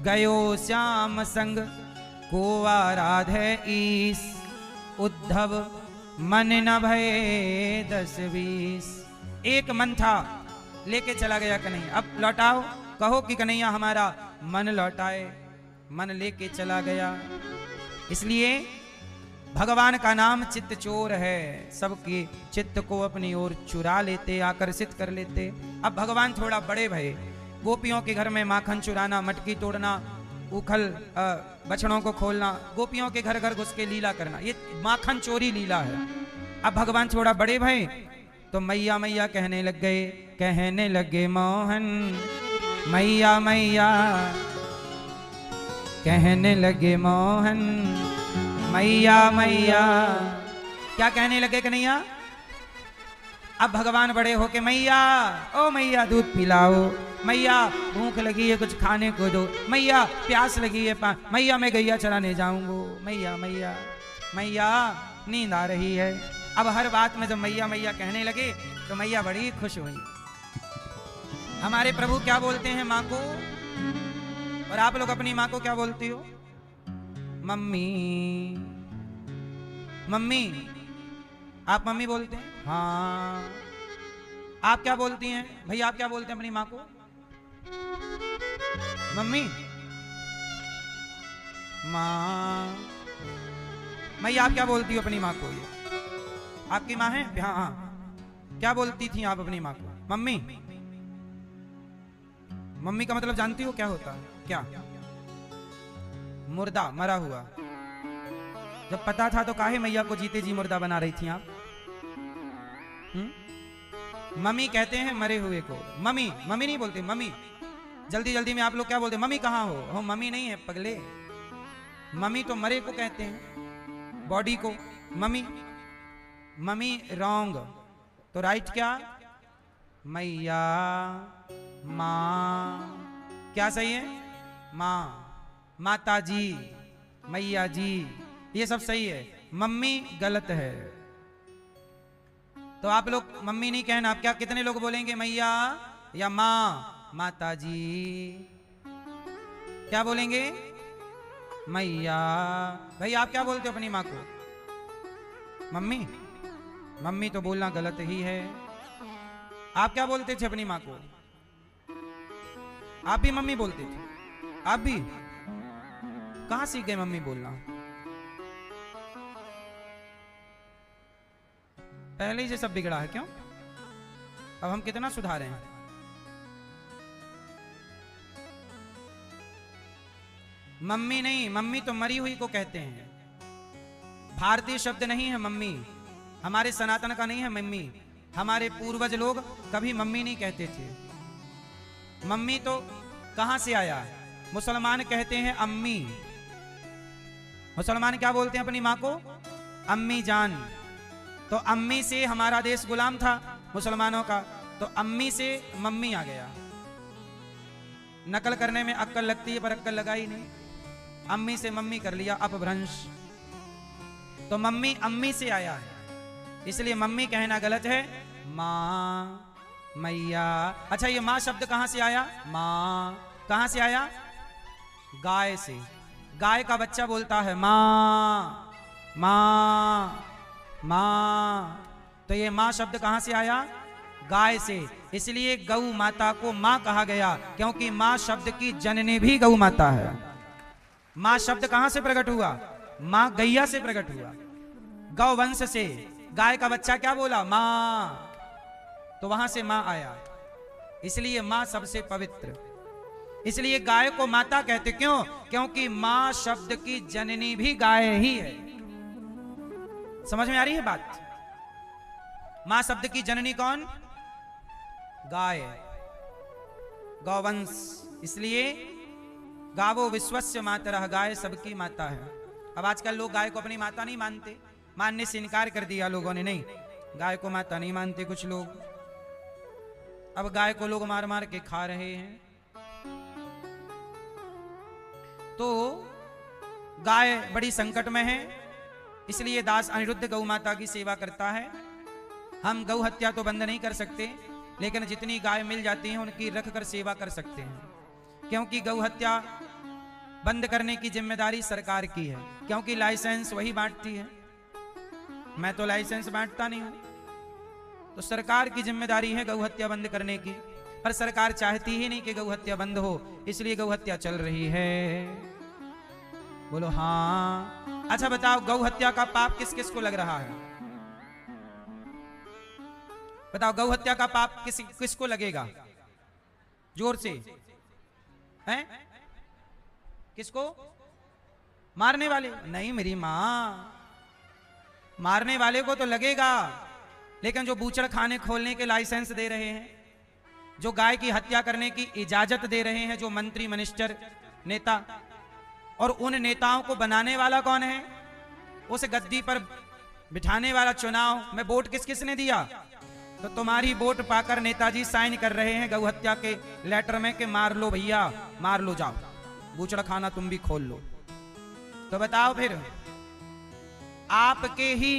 गयो श्याम संग, को आराधे ईस, उद्धव मन न भये 10-20। एक मन था, लेके चला गया कन्हैया। अब लौटाओ, कहो कि कन्हैया हमारा मन लौटाए। मन लेके चला गया। इसलिए भगवान का नाम चित्त चोर है, सबके चित्त को अपनी ओर चुरा लेते, आकर्षित कर लेते। अब भगवान थोड़ा बड़े भये। गोपियों के घर में माखन चुराना, मटकी तोड़ना, उखल बछड़ों को खोलना, गोपियों के घर घर घुस के लीला करना, ये माखन चोरी लीला है। अब भगवान थोड़ा बड़े भये तो मैया मैया कहने लग गए, कहने लगे मोहन मैया मैया, कहने लगे मोहन मैया मैया। क्या कहने लगे कन्हैया? अब भगवान बड़े होके मैया, ओ मैया दूध पिलाओ, मैया भूख लगी है कुछ खाने को दो, मैया प्यास लगी है मैया मैं गैया चराने जाऊंगो, मैया मैया मैया नींद आ रही है। अब हर बात में जब मैया मैया कहने लगे तो मैया बड़ी खुश हुई। हमारे प्रभु क्या बोलते हैं माँ को, और आप लोग अपनी माँ को क्या बोलती हो? मम्मी। मम्मी, आप मम्मी बोलते हैं? हाँ। आप क्या बोलती हैं भैया? आप क्या बोलते हैं अपनी माँ को? मम्मी, माँ। मैया आप क्या बोलती हो अपनी माँ को? ये आपकी माँ है? हाँ हाँ। क्या बोलती थी आप अपनी माँ को? मम्मी। मम्मी का मतलब जानती हो क्या होता है? क्या? मुर्दा, मरा हुआ। जब पता था तो काहे मैया को जीते जी मुर्दा बना रही थी आप? मम्मी कहते हैं मरे हुए को, मम्मी मम्मी नहीं बोलते, मम्मी। जल्दी जल्दी में आप लोग क्या बोलते, मम्मी कहाँ हो? मम्मी नहीं है पगले, मम्मी तो मरे को कहते हैं, बॉडी को मम्मी। मम्मी रॉन्ग, तो राइट क्या? मैया, माँ। क्या सही है? माँ, माता जी, मैया जी, ये सब सही है। मम्मी गलत है। तो आप लोग मम्मी नहीं कहना, आप क्या कितने लोग बोलेंगे? मैया या माँ? माता जी। क्या बोलेंगे? मैया। भाई आप क्या बोलते हो अपनी माँ को? मम्मी। मम्मी तो बोलना गलत ही है। आप क्या बोलते थे अपनी माँ को? आप भी मम्मी बोलते थे? आप भी? कहां सीख गए मम्मी बोलना? पहले ही से सब बिगड़ा है क्यों? अब हम कितना सुधारे हैं? मम्मी नहीं, मम्मी तो मरी हुई को कहते हैं। भारतीय शब्द नहीं है मम्मी, हमारे सनातन का नहीं है मम्मी। हमारे पूर्वज लोग कभी मम्मी नहीं कहते थे। मम्मी तो कहां से आया है? मुसलमान कहते हैं अम्मी। मुसलमान क्या बोलते हैं अपनी मां को? अम्मी जान। तो अम्मी से हमारा देश गुलाम था मुसलमानों का, तो अम्मी से मम्मी आ गया। नकल करने में अक्ल लगती है पर अक्ल लगाई नहीं, अम्मी से मम्मी कर लिया, अपभ्रंश। तो मम्मी अम्मी से आया है, इसलिए मम्मी कहना गलत है। माँ, मैया। अच्छा ये माँ शब्द कहां से आया? माँ कहां से आया? गाय से। गाय का बच्चा बोलता है माँ, माँ, माँ। तो ये माँ शब्द कहां से आया? गाय से। इसलिए गौ माता को माँ कहा गया, क्योंकि माँ शब्द की जननी भी गौ माता है। माँ शब्द कहां से प्रकट हुआ? माँ गैया से प्रकट हुआ, गौ वंश से। गाय का बच्चा क्या बोला? माँ, तो वहां से माँ आया। इसलिए माँ सबसे पवित्र। इसलिए गाय को माता कहते, क्यों? क्योंकि माँ शब्द की जननी भी गाय ही है। समझ में आ रही है बात? माँ शब्द की जननी कौन? गाय, गौवंश। इसलिए गावो विश्वस्य मातरः, गाय सबकी माता है। अब आजकल लोग गाय को अपनी माता नहीं मानते, मानने से इनकार कर दिया लोगों ने। नहीं, गाय को माता नहीं मानते कुछ लोग। अब गाय को लोग मार मार के खा रहे हैं। तो गाय बड़ी संकट में है, इसलिए दास अनिरुद्ध गौ माता की सेवा करता है। हम गौ हत्या तो बंद नहीं कर सकते, लेकिन जितनी गाय मिल जाती हैं उनकी रख कर सेवा कर सकते हैं, क्योंकि गौ हत्या बंद करने की जिम्मेदारी सरकार की है, क्योंकि लाइसेंस वही बांटती है। मैं तो लाइसेंस बांटता नहीं हूं, तो सरकार की जिम्मेदारी है गौ हत्या बंद करने की। पर सरकार चाहती ही नहीं कि गौ हत्या बंद हो, इसलिए गौ हत्या चल रही है। बोलो हाँ। अच्छा बताओ, गौ हत्या का पाप किस किस को लग रहा है? बताओ, गौ हत्या का पाप किस किसको लगेगा? जोर से हैं? किसको? मारने वाले? नहीं मेरी मां, मारने वाले को तो लगेगा, लेकिन जो बूचड़ खाने खोलने के लाइसेंस दे रहे हैं, जो गाय की हत्या करने की इजाजत दे रहे हैं, जो मंत्री मिनिस्टर नेता, और उन नेताओं को बनाने वाला कौन है? उस गद्दी पर बिठाने वाला चुनाव में वोट किस किस ने दिया? तो तुम्हारी वोट पाकर नेताजी साइन कर रहे हैं गौ हत्या के लेटर में कि मार लो भैया, मार लो, जाओ बूचड़ खाना तुम भी खोल लो। तो बताओ फिर, आपके ही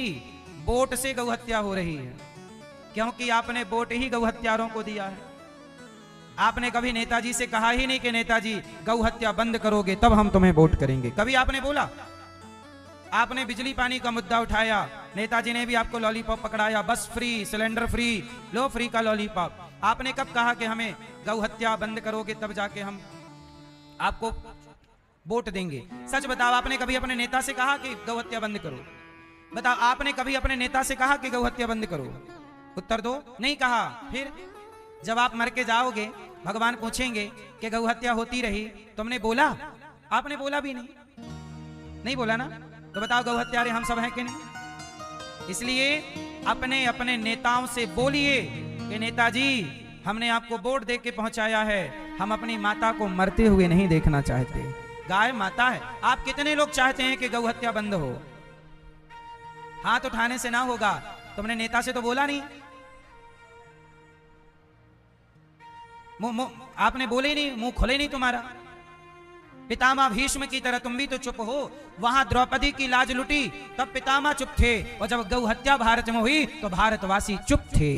वोट से गौ हत्या हो रही है, क्योंकि आपने वोट ही गौ हत्यारों को दिया है। आपने कभी नेताजी से कहा ही नहीं कि नेताजी गौ हत्या बंद करोगे तब हम तुम्हें वोट करेंगे, कभी आपने बोला? आपने बिजली पानी का मुद्दा उठाया, नेताजी ने भी आपको लॉलीपॉप पकड़ाया, बस फ्री, सिलेंडर फ्री, लो फ्री का लॉलीपॉप। आपने कब कहा कि हमें गौ हत्या बंद करोगे तब जाके हम आपको वोट देंगे? सच बताओ, आपने कभी अपने नेता से कहा कि गौ हत्या बंद करो? बताओ, आपने कभी अपने नेता से कहा कि गौ हत्या बंद करो? उत्तर दो। नहीं कहा। फिर जब आप मर के जाओगे, भगवान पूछेंगे कि गौ हत्या होती रही, तुमने बोला? आपने बोला भी नहीं, नहीं बोला ना। तो बताओ गौ हत्यारे हम सब हैं कि नहीं? इसलिए अपने अपने नेताओं से बोलिए कि नेताजी हमने आपको वोट दे के पहुंचाया है, हम अपनी माता को मरते हुए नहीं देखना चाहते। गाय माता है। आप कितने लोग चाहते हैं कि गौ हत्या बंद हो? हाथ उठाने से ना होगा। तुमने नेता से तो बोला नहीं, आपने बोले ही नहीं, मुंह खोले नहीं तुम्हारा। पितामह भीष्म की तरह तुम भी तो चुप हो। वहां द्रौपदी की लाज लुटी तब पितामह चुप थे, और जब गौ हत्या भारत में हुई तो भारतवासी चुप थे।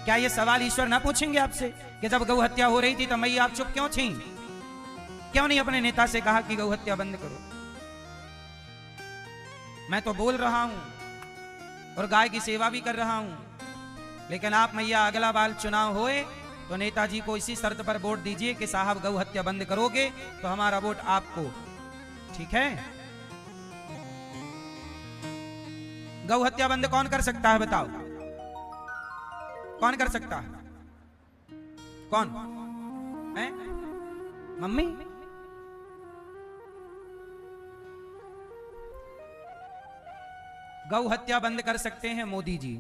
क्या ये सवाल ईश्वर ना पूछेंगे आपसे कि जब गौ हत्या हो रही थी तब मैया आप चुप क्यों थी? क्यों नहीं अपने नेता से कहा कि गौ हत्या बंद करो? मैं तो बोल रहा हूं और गाय की सेवा भी कर रहा हूं, लेकिन आप मैया अगला बार चुनाव होए तो नेताजी को इसी शर्त पर वोट दीजिए कि साहब गौ हत्या बंद करोगे तो हमारा वोट आपको। ठीक है? गौ हत्या बंद कौन कर सकता है बताओ? कौन कर सकता है? कौन है? मम्मी? गौ हत्या बंद कर सकते हैं मोदी जी।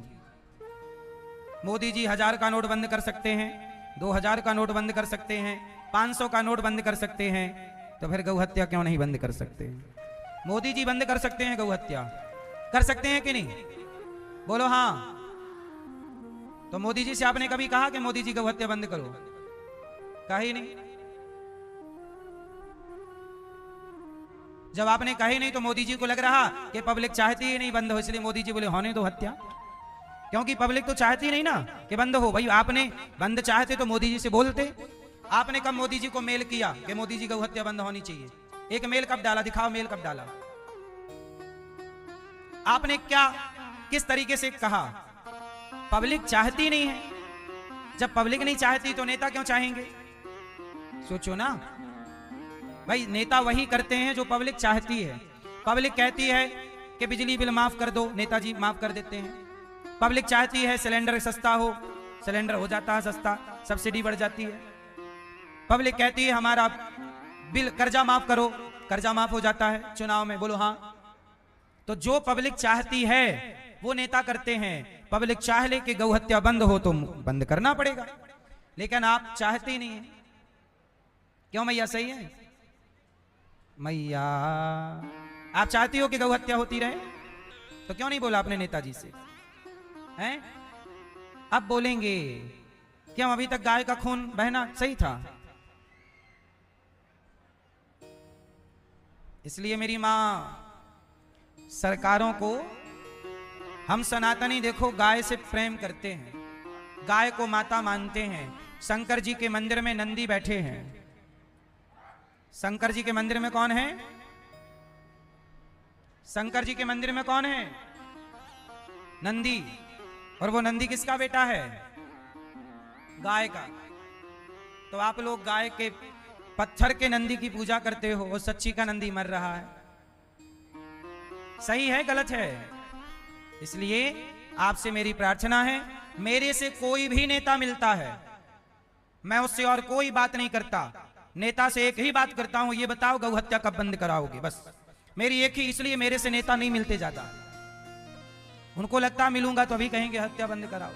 मोदी जी 1000 का नोट बंद कर सकते हैं, 2000 का नोट बंद कर सकते हैं, 500 का नोट बंद कर सकते हैं, तो फिर गौ हत्या क्यों नहीं बंद कर सकते? मोदी जी बंद कर सकते हैं गौ हत्या, कर सकते हैं कि नहीं? बोलो हाँ। तो मोदी जी से आपने कभी कहा कि मोदी जी गौ हत्या बंद करो? कहा ही नहीं। जब आपने कही नहीं तो मोदी जी को लग रहा कि पब्लिक चाहती ही नहीं बंद हो, इसलिए मोदी जी बोले होने दो हत्या, क्योंकि पब्लिक तो चाहती नहीं ना कि बंद हो। भाई आपने बंद चाहते तो मोदी जी से बोलते। आपने कब मोदी जी को मेल किया कि मोदी जी गौ हत्या बंद होनी चाहिए? एक मेल कब डाला? दिखाओ मेल कब डाला? आपने क्या किस तरीके से कहा? पब्लिक चाहती नहीं है। जब पब्लिक नहीं चाहती तो नेता क्यों चाहेंगे? सोचो ना भाई, नेता वही करते हैं जो पब्लिक चाहती है। पब्लिक कहती है कि बिजली बिल माफ कर दो, नेताजी माफ कर देते हैं। पब्लिक चाहती है सिलेंडर सस्ता हो, सिलेंडर हो जाता है सस्ता, सब्सिडी बढ़ जाती है। पब्लिक कहती है हमारा बिल कर्जा माफ करो, कर्जा माफ हो जाता है चुनाव में। बोलो हाँ। तो जो पब्लिक चाहती है वो नेता करते हैं। पब्लिक चाह ले कि गौ हत्या बंद हो तो बंद करना पड़ेगा, लेकिन आप चाहते ही नहीं है। क्यों मैया? सही है मैया, आप चाहती हो कि गौ हत्या होती रहे, तो क्यों नहीं बोला अपने नेताजी से? हैं? अब बोलेंगे क्यों? अभी तक गाय का खून बहना सही था। इसलिए मेरी मां, सरकारों को हम सनातनी देखो गाय से प्रेम करते हैं, गाय को माता मानते हैं। शंकर जी के मंदिर में नंदी बैठे हैं। शंकर जी के मंदिर में कौन है? शंकर जी के मंदिर में कौन है? नंदी। और वो नंदी किसका बेटा है? गाय का। तो आप लोग गाय के पत्थर के नंदी की पूजा करते हो, वो सच्ची का नंदी मर रहा है। सही है गलत है? इसलिए आपसे मेरी प्रार्थना है, मेरे से कोई भी नेता मिलता है, मैं उससे और कोई बात नहीं करता। नेता से एक ही बात करता हूं, ये बताओ गौ हत्या कब बंद कराओगे? बस मेरी एक ही। इसलिए मेरे से नेता नहीं मिलते ज्यादा। उनको लगता मिलूंगा तो अभी कहेंगे हत्या बंद कराओ।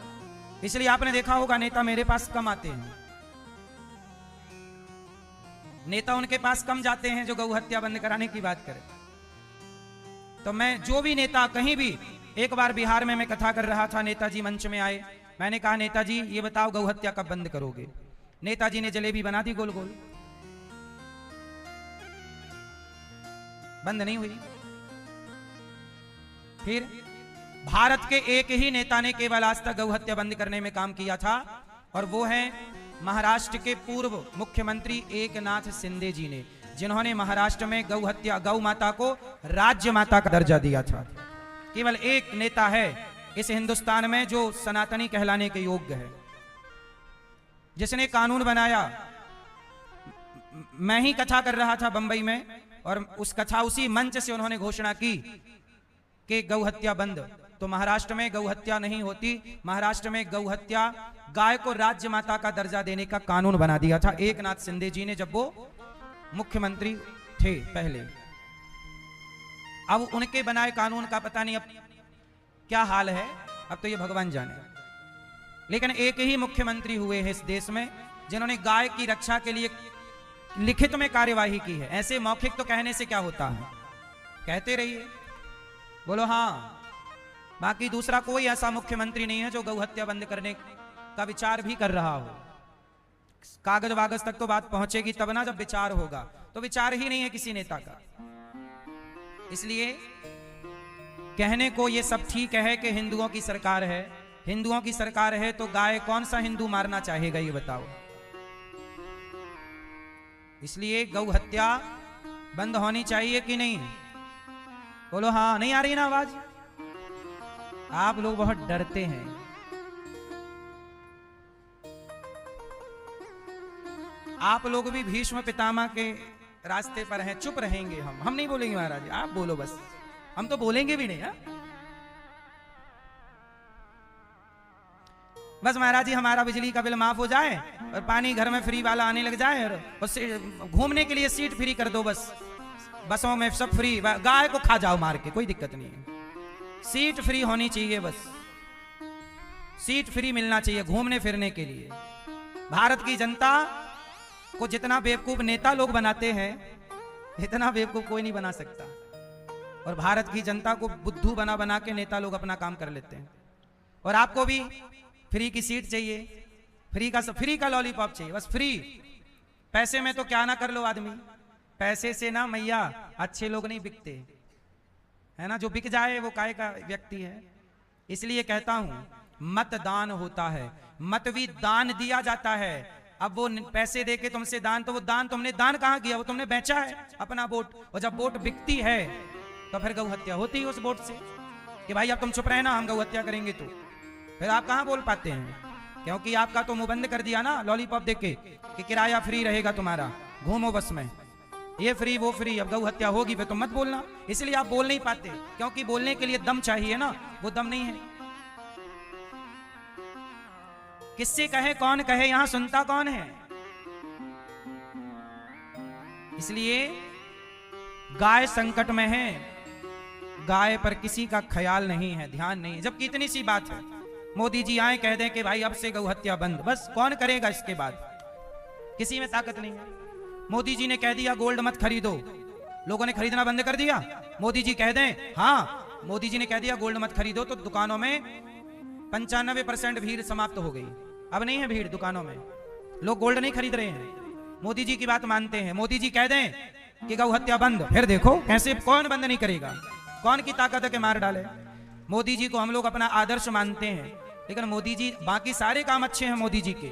इसलिए आपने देखा होगा नेता मेरे पास कम आते हैं, नेता उनके पास कम जाते हैं जो गौ हत्या बंद कराने की बात करें। तो मैं जो भी नेता कहीं भी, एक बार बिहार में मैं कथा कर रहा था, नेताजी मंच में आए, मैंने कहा नेताजी ये बताओ गौ हत्या कब बंद करोगे? नेताजी ने जलेबी बना दी गोल गोल, बंद नहीं हुई। फिर भारत के एक ही नेता ने केवल आज तक गौ हत्या बंद करने में काम किया था, और वो है महाराष्ट्र के पूर्व मुख्यमंत्री एकनाथ शिंदे जी ने, जिन्होंने महाराष्ट्र में गौ हत्या, गौ माता को राज्य माता का दर्जा दिया था। केवल एक नेता है इस हिंदुस्तान में जो सनातनी कहलाने के योग्य है, जिसने कानून बनाया। मैं ही कथा कर रहा था बंबई में, और उस कथा उसी मंच से उन्होंने घोषणा की कि गौ हत्या बंद। तो महाराष्ट्र में गौ हत्या नहीं होती, महाराष्ट्र में गौ हत्या, गाय को राज्य माता का दर्जा देने का कानून बना दिया था एकनाथ शिंदे जी ने, जब वो मुख्यमंत्री थे पहले। अब उनके बनाए कानून का पता नहीं अब क्या हाल है, अब तो ये भगवान जाने। लेकिन एक ही मुख्यमंत्री हुए हैं इस देश में जिन्होंने गाय की रक्षा के लिए लिखित में कार्यवाही की है। ऐसे मौखिक तो कहने से क्या होता है, कहते रहिए, बोलो हाँ। बाकी दूसरा कोई ऐसा मुख्यमंत्री नहीं है जो गौ हत्या बंद करने का विचार भी कर रहा हो। कागज वागज तक तो बात पहुंचेगी तब ना, जब विचार होगा। तो विचार ही नहीं है किसी नेता का। इसलिए कहने को ये सब ठीक है कि हिंदुओं की सरकार है, हिंदुओं की सरकार है तो गाय कौन सा हिंदू मारना चाहेगा ये बताओ। इसलिए गौ हत्या बंद होनी चाहिए कि नहीं, बोलो हाँ। नहीं आ रही ना आवाज? आप लोग बहुत डरते हैं। आप लोग भी भीष्म पितामह के रास्ते पर हैं, चुप रहेंगे। हम नहीं बोलेंगे महाराज, आप बोलो बस, हम तो बोलेंगे भी नहीं। बस महाराज जी हमारा बिजली का बिल माफ हो जाए और पानी घर में फ्री वाला आने लग जाए और उससे घूमने के लिए सीट फ्री कर दो, बस बसों में सब फ्री, गाय को खा जाओ मार के, कोई दिक्कत नहीं है। सीट फ्री होनी चाहिए, बस सीट फ्री मिलना चाहिए घूमने फिरने के लिए। भारत की जनता को जितना बेवकूफ नेता लोग बनाते हैं इतना बेवकूफ कोई नहीं बना सकता। और भारत की जनता को बुद्धू बना बना के नेता लोग अपना काम कर लेते हैं। और आपको भी फ्री की सीट चाहिए, फ्री का लॉलीपॉप चाहिए, बस फ्री। पैसे में तो क्या ना कर लो आदमी, पैसे से ना मैया अच्छे लोग नहीं बिकते, है ना। जो बिक जाए वो काय का व्यक्ति है। इसलिए कहता हूं मतदान होता है, मत भी दान दिया जाता है। अब वो पैसे देके तुमसे दान, तो वो दान तुमने दान कहां किया, वो तुमने बेचा है अपना वोट। और जब वोट बिकती है तो फिर गौ हत्या होती है उस वोट से कि भाई अब तुम चुप रहना, हम गौ हत्या करेंगे। तो फिर आप कहां बोल पाते हैं, क्योंकि आपका तो मुंह बंद कर दिया ना लॉलीपॉप देके कि किराया फ्री रहेगा तुम्हारा, घूमो बस में, ये फ्री वो फ्री। अब गौ हत्या होगी फिर तुम मत बोलना। इसलिए आप बोल नहीं पाते, क्योंकि बोलने के लिए दम चाहिए ना, वो दम नहीं है। किससे कहे कौन कहे, यहां सुनता कौन है। इसलिए गाय संकट में है, गाय पर किसी का ख्याल नहीं है, ध्यान नहीं है। जबकि इतनी सी बात है, मोदी जी आए कह दें कि भाई अब से गौ हत्या बंद, बस कौन करेगा इसके बाद, किसी में ताकत नहीं है। मोदी जी ने कह दिया गोल्ड मत खरीदो, लोगों ने खरीदना बंद कर दिया। मोदी जी कह दें, हाँ मोदी जी ने कह दिया गोल्ड मत खरीदो, तो दुकानों में 95% भीड़ समाप्त हो गई। अब नहीं है भीड़ दुकानों में, लोग गोल्ड नहीं खरीद रहे हैं, मोदी जी की बात मानते हैं। मोदी जी कह दें कि गौ हत्या बंद, फिर देखो कैसे, कौन बंद नहीं करेगा, कौन की ताकत है कि मार डाले। मोदी जी को हम लोग अपना आदर्श मानते हैं, लेकिन मोदी जी, बाकी सारे काम अच्छे हैं मोदी जी के,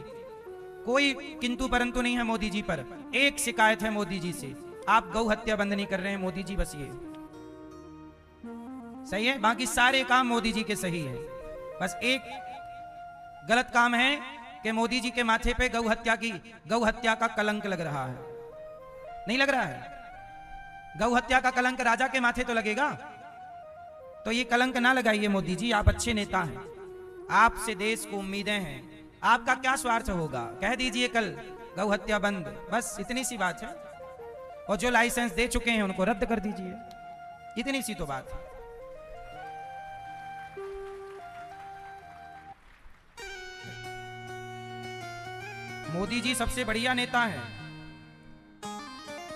कोई किंतु परंतु नहीं है मोदी जी पर। एक शिकायत है मोदी जी से, आप गौ हत्या बंद नहीं कर रहे हैं मोदी जी, बस ये सही है, बाकी सारे काम मोदी जी के सही है। बस एक गलत काम है कि मोदी जी के माथे पे गौ हत्या का कलंक लग रहा है। नहीं लग रहा है? गौ हत्या का कलंक राजा के माथे तो लगेगा, तो ये कलंक ना लगाइए मोदी जी, आप अच्छे नेता हैं, आपसे देश को उम्मीदें हैं। आपका क्या स्वार्थ होगा, कह दीजिए कल गौ हत्या बंद, बस इतनी सी बात है। और जो लाइसेंस दे चुके हैं उनको रद्द कर दीजिए, इतनी सी तो बात है। मोदी जी सबसे बढ़िया नेता हैं।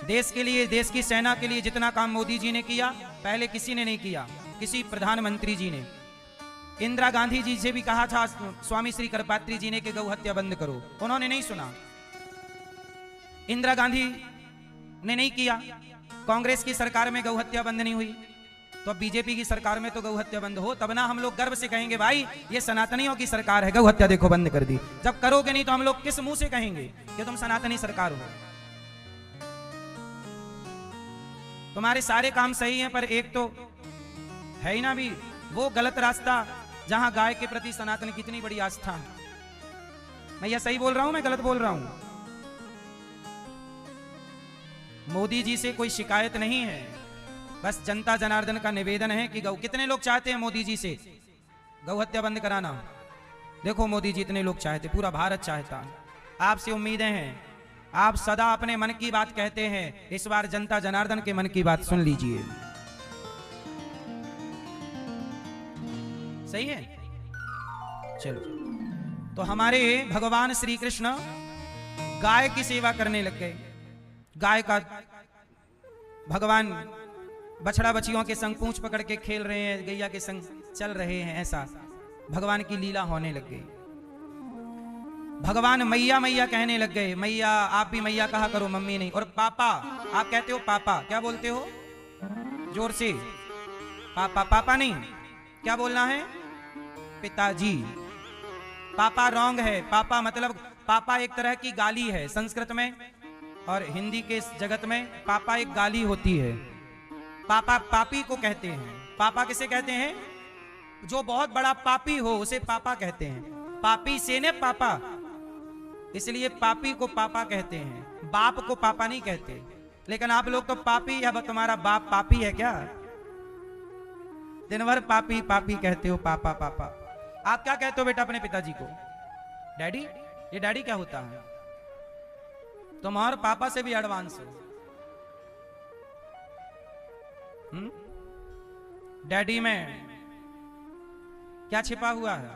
देश के लिए, देश की सेना के लिए जितना काम मोदी जी ने किया पहले किसी ने नहीं किया, किसी प्रधानमंत्री जी ने। इंदिरा गांधी जी से भी कहा था स्वामी श्री करपात्री जी ने कि गौ हत्या बंद करो, उन्होंने नहीं सुना। इंदिरा गांधी ने नहीं किया, कांग्रेस की सरकार में गौ हत्या बंद नहीं हुई, तो अब बीजेपी की सरकार में तो गौ हत्या बंद हो, तब ना हम लोग गर्व से कहेंगे भाई ये सनातनियों की सरकार है, गौ हत्या देखो बंद कर दी। जब करोगे नहीं तो हम लोग किस मुंह से कहेंगे कि तुम सनातनी सरकार हो। तुम्हारे सारे काम सही हैं, पर एक तो है ही ना भी वो गलत रास्ता जहां गाय के प्रति सनातन की इतनी बड़ी आस्था है। मैं यह सही बोल रहा हूं, मैं गलत बोल रहा हूं? मोदी जी से कोई शिकायत नहीं है, बस जनता जनार्दन का निवेदन है कि गौ, कितने लोग चाहते हैं मोदी जी से गौ हत्या बंद कराना? देखो मोदी जी इतने लोग चाहते, पूरा भारत चाहता। आपसे उम्मीदें हैं, आप सदा अपने मन की बात कहते हैं, इस बार जनता जनार्दन के मन की बात सुन लीजिए। सही है। चलो, तो हमारे भगवान श्री कृष्ण गाय की सेवा करने लग गए। गाय का भगवान बछड़ा बछियों के संग पूंछ पकड़ के खेल रहे हैं, गैया के संग चल रहे हैं, ऐसा भगवान की लीला होने लग गई। भगवान मैया मैया कहने लग गए। मैया, आप भी मैया कहा करो, मम्मी नहीं। और पापा, आप कहते हो पापा, क्या बोलते हो जोर से? पापा, पापा नहीं, क्या बोलना है? पिताजी। पापा रॉन्ग है। पापा मतलब, पापा एक तरह की गाली है संस्कृत में और हिंदी के इस जगत में। पापा एक गाली होती है। पापा पापी को कहते हैं। पापा किसे कहते हैं? जो बहुत बड़ा पापी हो उसे पापा कहते हैं। पापी से ने पापा, इसलिए पापी को पापा कहते हैं, बाप को पापा नहीं कहते। लेकिन आप लोग तो पापी, या तुम्हारा बाप पापी है क्या? दिन भर पापी पापी कहते हो, पापा पापा। आप क्या कहते हो बेटा अपने पिताजी को? डैडी। ये डैडी क्या होता है? तुम और पापा से भी एडवांस हो। डैडी में क्या छिपा हुआ है?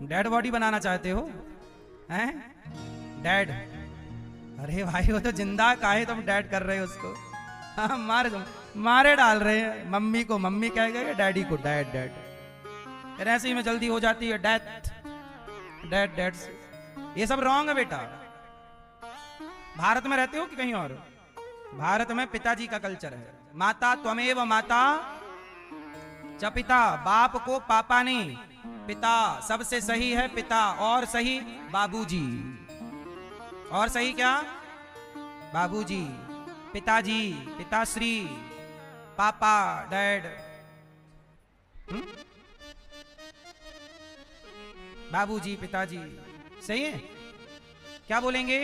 डेड बॉडी बनाना चाहते हो हैं? डैड, अरे भाई वो तो जिंदा, काहे तुम डैड कर रहे हो उसको? हाँ, मारे डाल रहे हैं। मम्मी को मम्मी कह गए, डैडी को डैड डैड। ऐसे ही में जल्दी हो जाती है डेथ, डैड डैड से। ये सब रॉन्ग है बेटा। भारत में रहते हो कि कहीं और? भारत में पिताजी का कल्चर है। माता त्वमेव माता च पिता। बाप को पापा नहीं, पिता सबसे सही है। पिता और सही बाबूजी। और सही क्या? बाबूजी, पिताजी, पिताश्री, पापा, डैड, बाबूजी, पिताजी। सही है? क्या बोलेंगे?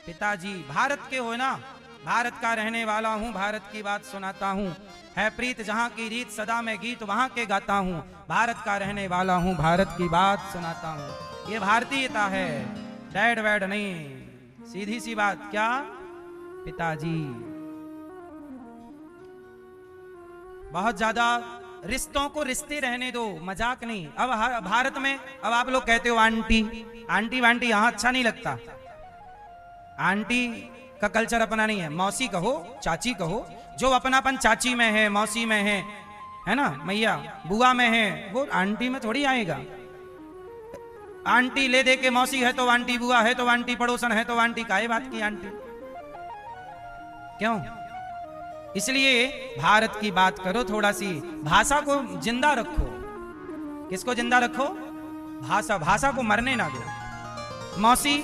पिताजी। भारत के हो ना? भारत का रहने वाला हूं, भारत की बात सुनाता हूं। है प्रीत जहां की रीत, सदा मैं गीत वहां के गाता हूं। भारत का रहने वाला हूं, भारत की बात सुनाता हूं। ये भारतीयता है, डैड वैड नहीं, सीधी सी बात। क्या? पिताजी। बहुत ज्यादा रिश्तों को रिश्ते रहने दो, मजाक नहीं। अब भारत में अब आप लोग कहते हो आंटी, आंटी वांटी यहां अच्छा नहीं लगता। आंटी का कल्चर अपना नहीं है। मौसी कहो, चाची कहो। जो अपनापन चाची में है, मौसी में है ना, मैया बुआ में है, वो आंटी में थोड़ी आएगा। आंटी ले दे के मौसी है तो आंटी, बुआ है तो आंटी, पड़ोसन है तो आंटी। काहे बात की आंटी? क्यों? इसलिए भारत की बात करो थोड़ा सी, भाषा को जिंदा रखो। किसको जिंदा रखो? भाषा। भाषा को मरने ना दो। मौसी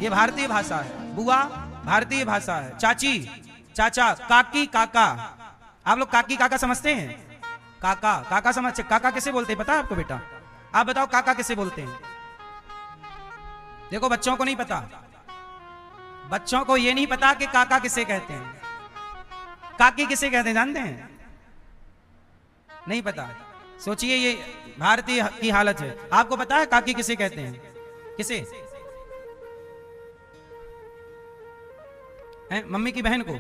ये भारतीय भाषा है, बुआ भारतीय भाषा है, चाची, चाचा, काकी, काका। आप लोग काकी काका समझते हैं? काका, काका समझते? काका किसे बोलते हैं पता है आपको बेटा? आप बताओ काका किसे बोलते हैं? देखो बच्चों को नहीं पता, बच्चों को ये नहीं पता कि काका किसे कहते हैं। काकी किसे कहते हैं जानते हैं? नहीं पता। सोचिए, ये भारतीय की हालत है। आपको पता है काकी किसे कहते हैं? किसे? मम्मी की बहन को?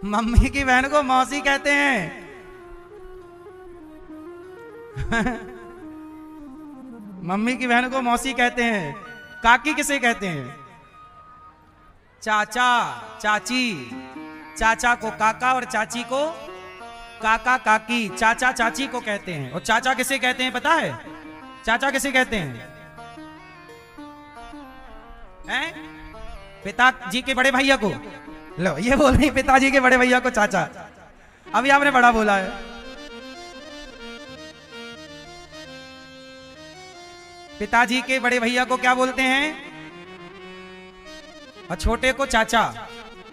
मम्मी की बहन को मौसी कहते हैं। मम्मी की बहन को मौसी कहते हैं। काकी किसे कहते हैं? चाचा, चाची। चाचा को काका और चाची को काका काकी। चाचा चाची को कहते हैं। और चाचा किसे कहते हैं पता है? चाचा किसे कहते हैं? पिताजी के बड़े भैया को। लो, ये बोल रही पिताजी के बड़े भैया को चाचा। अभी आपने बड़ा बोला है। पिताजी के बड़े भैया को क्या बोलते हैं? और छोटे को चाचा।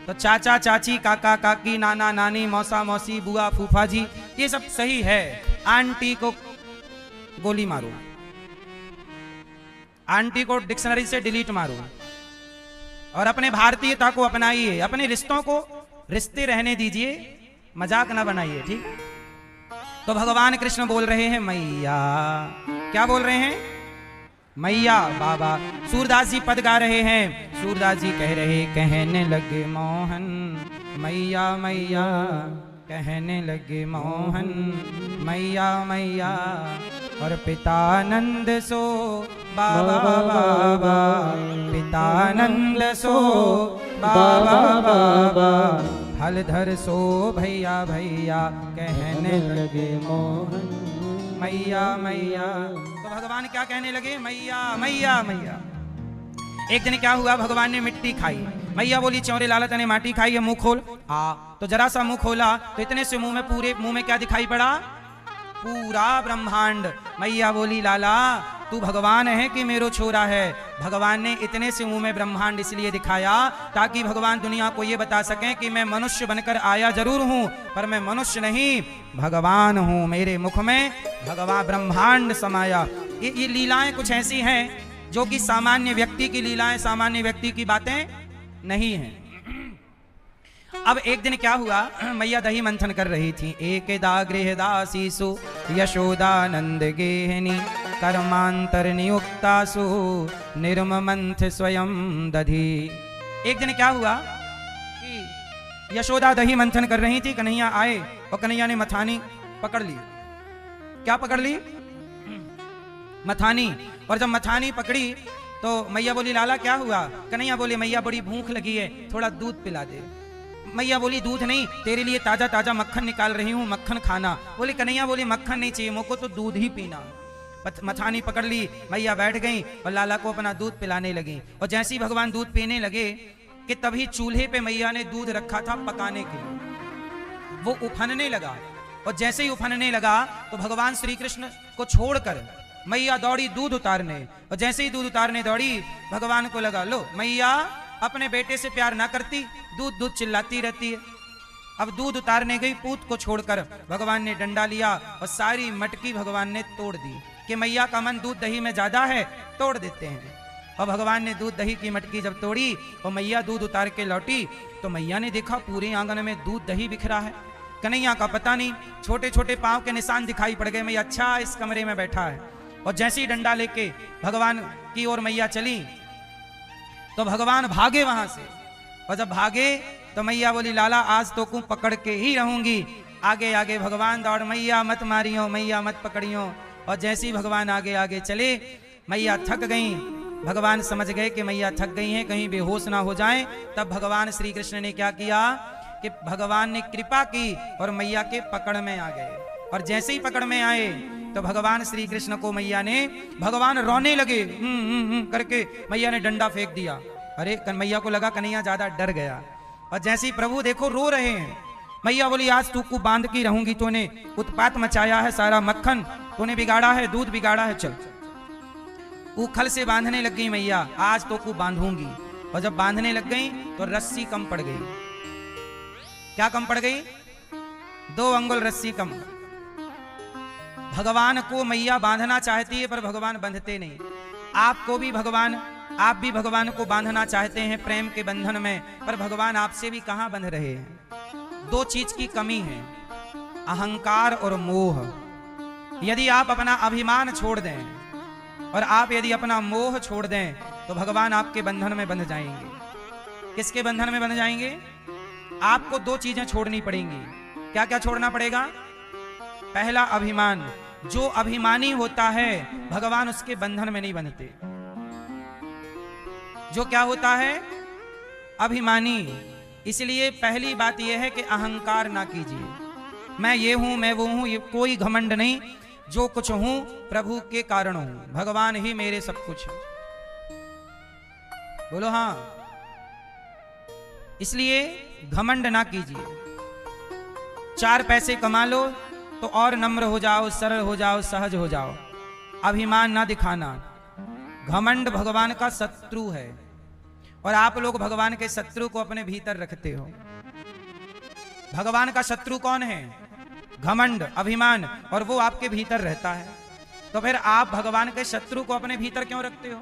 तो चाचा, चाची, काका, काकी, नाना, नानी, मौसा, मौसी, बुआ, फूफा जी, ये सब सही है। आंटी को गोली मारो, आंटी को डिक्शनरी से डिलीट मारो और अपने भारतीयता को अपनाइए। अपने रिश्तों को रिश्ते रहने दीजिए, मजाक ना बनाइए, ठीक? तो भगवान कृष्ण बोल रहे हैं मैया। क्या बोल रहे हैं? मैया। बाबा सूरदास जी पद गा रहे हैं। सूरदास जी कह रहे, कहने लगे मोहन मैया मैया, कहने लगे मोहन मैया मैया। और पितानंद सो बाबा बाबा, पितानंद सो बाबा बाबा, हलधर सो भैया भैया कहने लगे मोहन मैया मैया। तो भगवान क्या कहने लगे? मैया मैया मैया। एक दिन क्या हुआ, भगवान ने मिट्टी खाई। मैया बोली चौरे लाला तने माटी खाई है, मुंह खोल। तो जरा सा मुंह खोला तो इतने से पूरे मुंह में क्या दिखाई पड़ा? पूरा ब्रह्मांड। मैया बोली लाला तू भगवान है कि मेरो छोरा है? भगवान ने इतने से मुंह में ब्रह्मांड इसलिए दिखाया ताकि भगवान दुनिया को ये बता सकें कि मैं मनुष्य बनकर आया जरूर हूं, पर मैं मनुष्य नहीं भगवान हूं। मेरे मुख में भगवान ब्रह्मांड समाया। ये लीलाएं कुछ ऐसी हैं जो कि सामान्य व्यक्ति की लीलाएं, सामान्य व्यक्ति की बातें नहीं हैं। अब एक दिन क्या हुआ, मैया दही मंथन कर रही थी। एकदा गृहदासीसु यशोदानंद गेहनी, कर्मांतर नियुक्तासु निर्ममंथ स्वयं दधी। एक दिन क्या हुआ कि यशोदा दही मंथन कर रही थी, कन्हैया आए और कन्हैया ने मथानी पकड़ ली। क्या पकड़ ली? मथानी। और जब मथानी पकड़ी तो मैया बोली लाला क्या हुआ? कन्हैया बोले मैया बड़ी भूख लगी है, थोड़ा दूध पिला दे। मैया बोली दूध नहीं, तेरे लिए ताजा ताजा मक्खन निकाल रही हूँ, मक्खन खाना। बोली कन्हैया बोली मक्खन नहीं चाहिए मुझको, तो दूध ही पीना। मथानी पकड़ ली, मैया बैठ गई और लाला को अपना दूध पिलाने लगी। और जैसे ही भगवान दूध पीने लगे कि तभी चूल्हे पे मैया ने दूध रखा था पकाने के लिए, वो उफनने लगा। और जैसे ही उफनने लगा तो भगवान श्री कृष्ण को छोड़कर मैया दौड़ी दूध उतारने। और जैसे ही दूध उतारने दौड़ी, भगवान को लगा लो मैया अपने बेटे से प्यार ना करती, दूध दूध चिल्लाती रहती है। अब दूध उतारने गई, पूत को छोड़कर भगवान ने डंडा लिया और सारी मटकी भगवान ने तोड़ दी कि मैया का मन दूध दही में ज्यादा है, तोड़ देते हैं। और भगवान ने दूध दही की मटकी जब तोड़ी और मैया दूध उतार के लौटी तो मैया ने देखा पूरे आंगन में दूध दही बिखरा है। कन्हैया का पता नहीं, छोटे छोटे पांव के निशान दिखाई पड़ गए। मैया अच्छा इस कमरे में बैठा है। और जैसे ही डंडा लेके भगवान की ओर मैया चली तो भगवान भागे वहां से। और जब भागे तो मैया बोली लाला आज तो को पकड़ के ही रहूंगी। आगे आगे भगवान दौड़, मैया मत मारियो, मैया मत पकड़ियो। और जैसे ही भगवान आगे आगे चले, मैया थक गई। भगवान समझ गए कि मैया थक गई हैं, कहीं बेहोश ना हो जाएं। तब भगवान श्री कृष्ण ने क्या किया कि भगवान ने कृपा की और मैया के पकड़ में आ गए। और जैसे ही पकड़ में आए तो भगवान श्री कृष्ण को मैया ने, भगवान रोने लगे करके मैया ने डंडा फेंक दिया। अरे मैया को लगा कन्हैया ज्यादा डर गया। और जैसे ही प्रभु देखो रो रहे हैं, मैया बोली आज तू को बांध की रहूंगी, तूने उत्पात मचाया है, सारा मक्खन तूने बिगाड़ा है, दूध बिगाड़ा है, चल। उखल से बांधने लग गई मैया, आज तो को बांधूंगी। और जब बांधने लग गई तो रस्सी कम पड़ गई। क्या कम पड़ गई? 2 अंगुल रस्सी कम। भगवान को मैया बांधना चाहती है पर भगवान बंधते नहीं। आपको भी भगवान, आप भी भगवान को बांधना चाहते हैं प्रेम के बंधन में, पर भगवान आपसे भी कहां बंध रहे हैं। 2 चीज की कमी है, अहंकार और मोह। यदि आप अपना अभिमान छोड़ दें और आप यदि अपना मोह छोड़ दें तो भगवान आपके बंधन में बंध जाएंगे। किसके बंधन में बंध जाएंगे? आपको 2 चीजें छोड़नी पड़ेंगी। क्या क्या छोड़ना पड़ेगा? पहला अभिमान। जो अभिमानी होता है भगवान उसके बंधन में नहीं बंधते। जो क्या होता है? अभिमानी। इसलिए पहली बात यह है कि अहंकार ना कीजिए, मैं ये हूं, मैं वो हूं, ये कोई घमंड नहीं। जो कुछ हूं प्रभु के कारण हूं, भगवान ही मेरे सब कुछ है। बोलो हां। इसलिए घमंड ना कीजिए। 4 पैसे कमा लो तो और नम्र हो जाओ, सरल हो जाओ, सहज हो जाओ। अभिमान ना दिखाना। घमंड भगवान का शत्रु है और आप लोग भगवान के शत्रु को अपने भीतर रखते हो। भगवान का शत्रु कौन है? घमंड, अभिमान, और वो आपके भीतर रहता है। तो फिर आप भगवान के शत्रु को अपने भीतर क्यों रखते हो?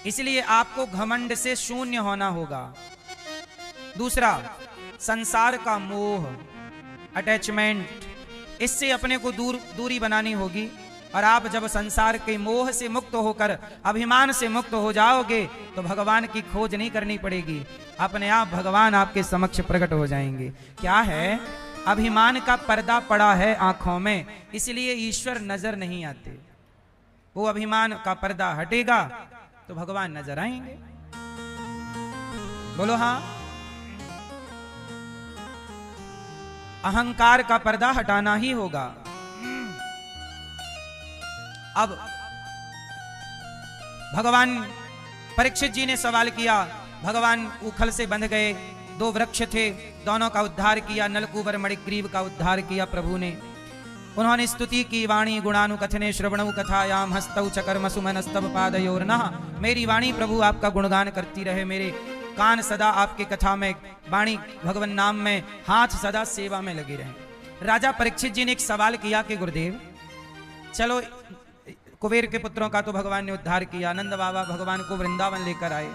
इसलिए आपको घमंड से शून्य होना होगा। दूसरा, संसार का मोह, अटैचमेंट, इससे अपने को दूरी बनानी होगी। और आप जब संसार के मोह से मुक्त होकर अभिमान से मुक्त हो जाओगे तो भगवान की खोज नहीं करनी पड़ेगी, अपने आप भगवान आपके समक्ष प्रकट हो जाएंगे। क्या है अभिमान का पर्दा पड़ा है आंखों में, इसलिए ईश्वर नजर नहीं आते। वो अभिमान का पर्दा हटेगा तो भगवान नजर आएंगे। बोलो हाँ। अहंकार का पर्दा हटाना ही होगा। अब भगवान परीक्षित जी ने सवाल किया, भगवान उखल से बंध गए, दो वृक्ष थे, दोनों का उद्धार किया, नलकूबर मणिग्रीव का उद्धार किया प्रभु ने। उन्होंने स्तुति की, वाणी गुणानुकथने श्रवणु कथायाम हस्तौ चकर्म सुमनस्तव पादयोर्नः। मेरी वाणी प्रभु आपका गुणगान करती रहे, मेरे कान सदा आपके कथा में, वाणी भगवान नाम में, हाथ सदा सेवा में लगे रहे। राजा परीक्षित जी ने एक सवाल किया कि गुरुदेव चलो, कुबेर के पुत्रों का तो भगवान ने उद्धार किया, नंद बाबा भगवान को वृंदावन लेकर आए,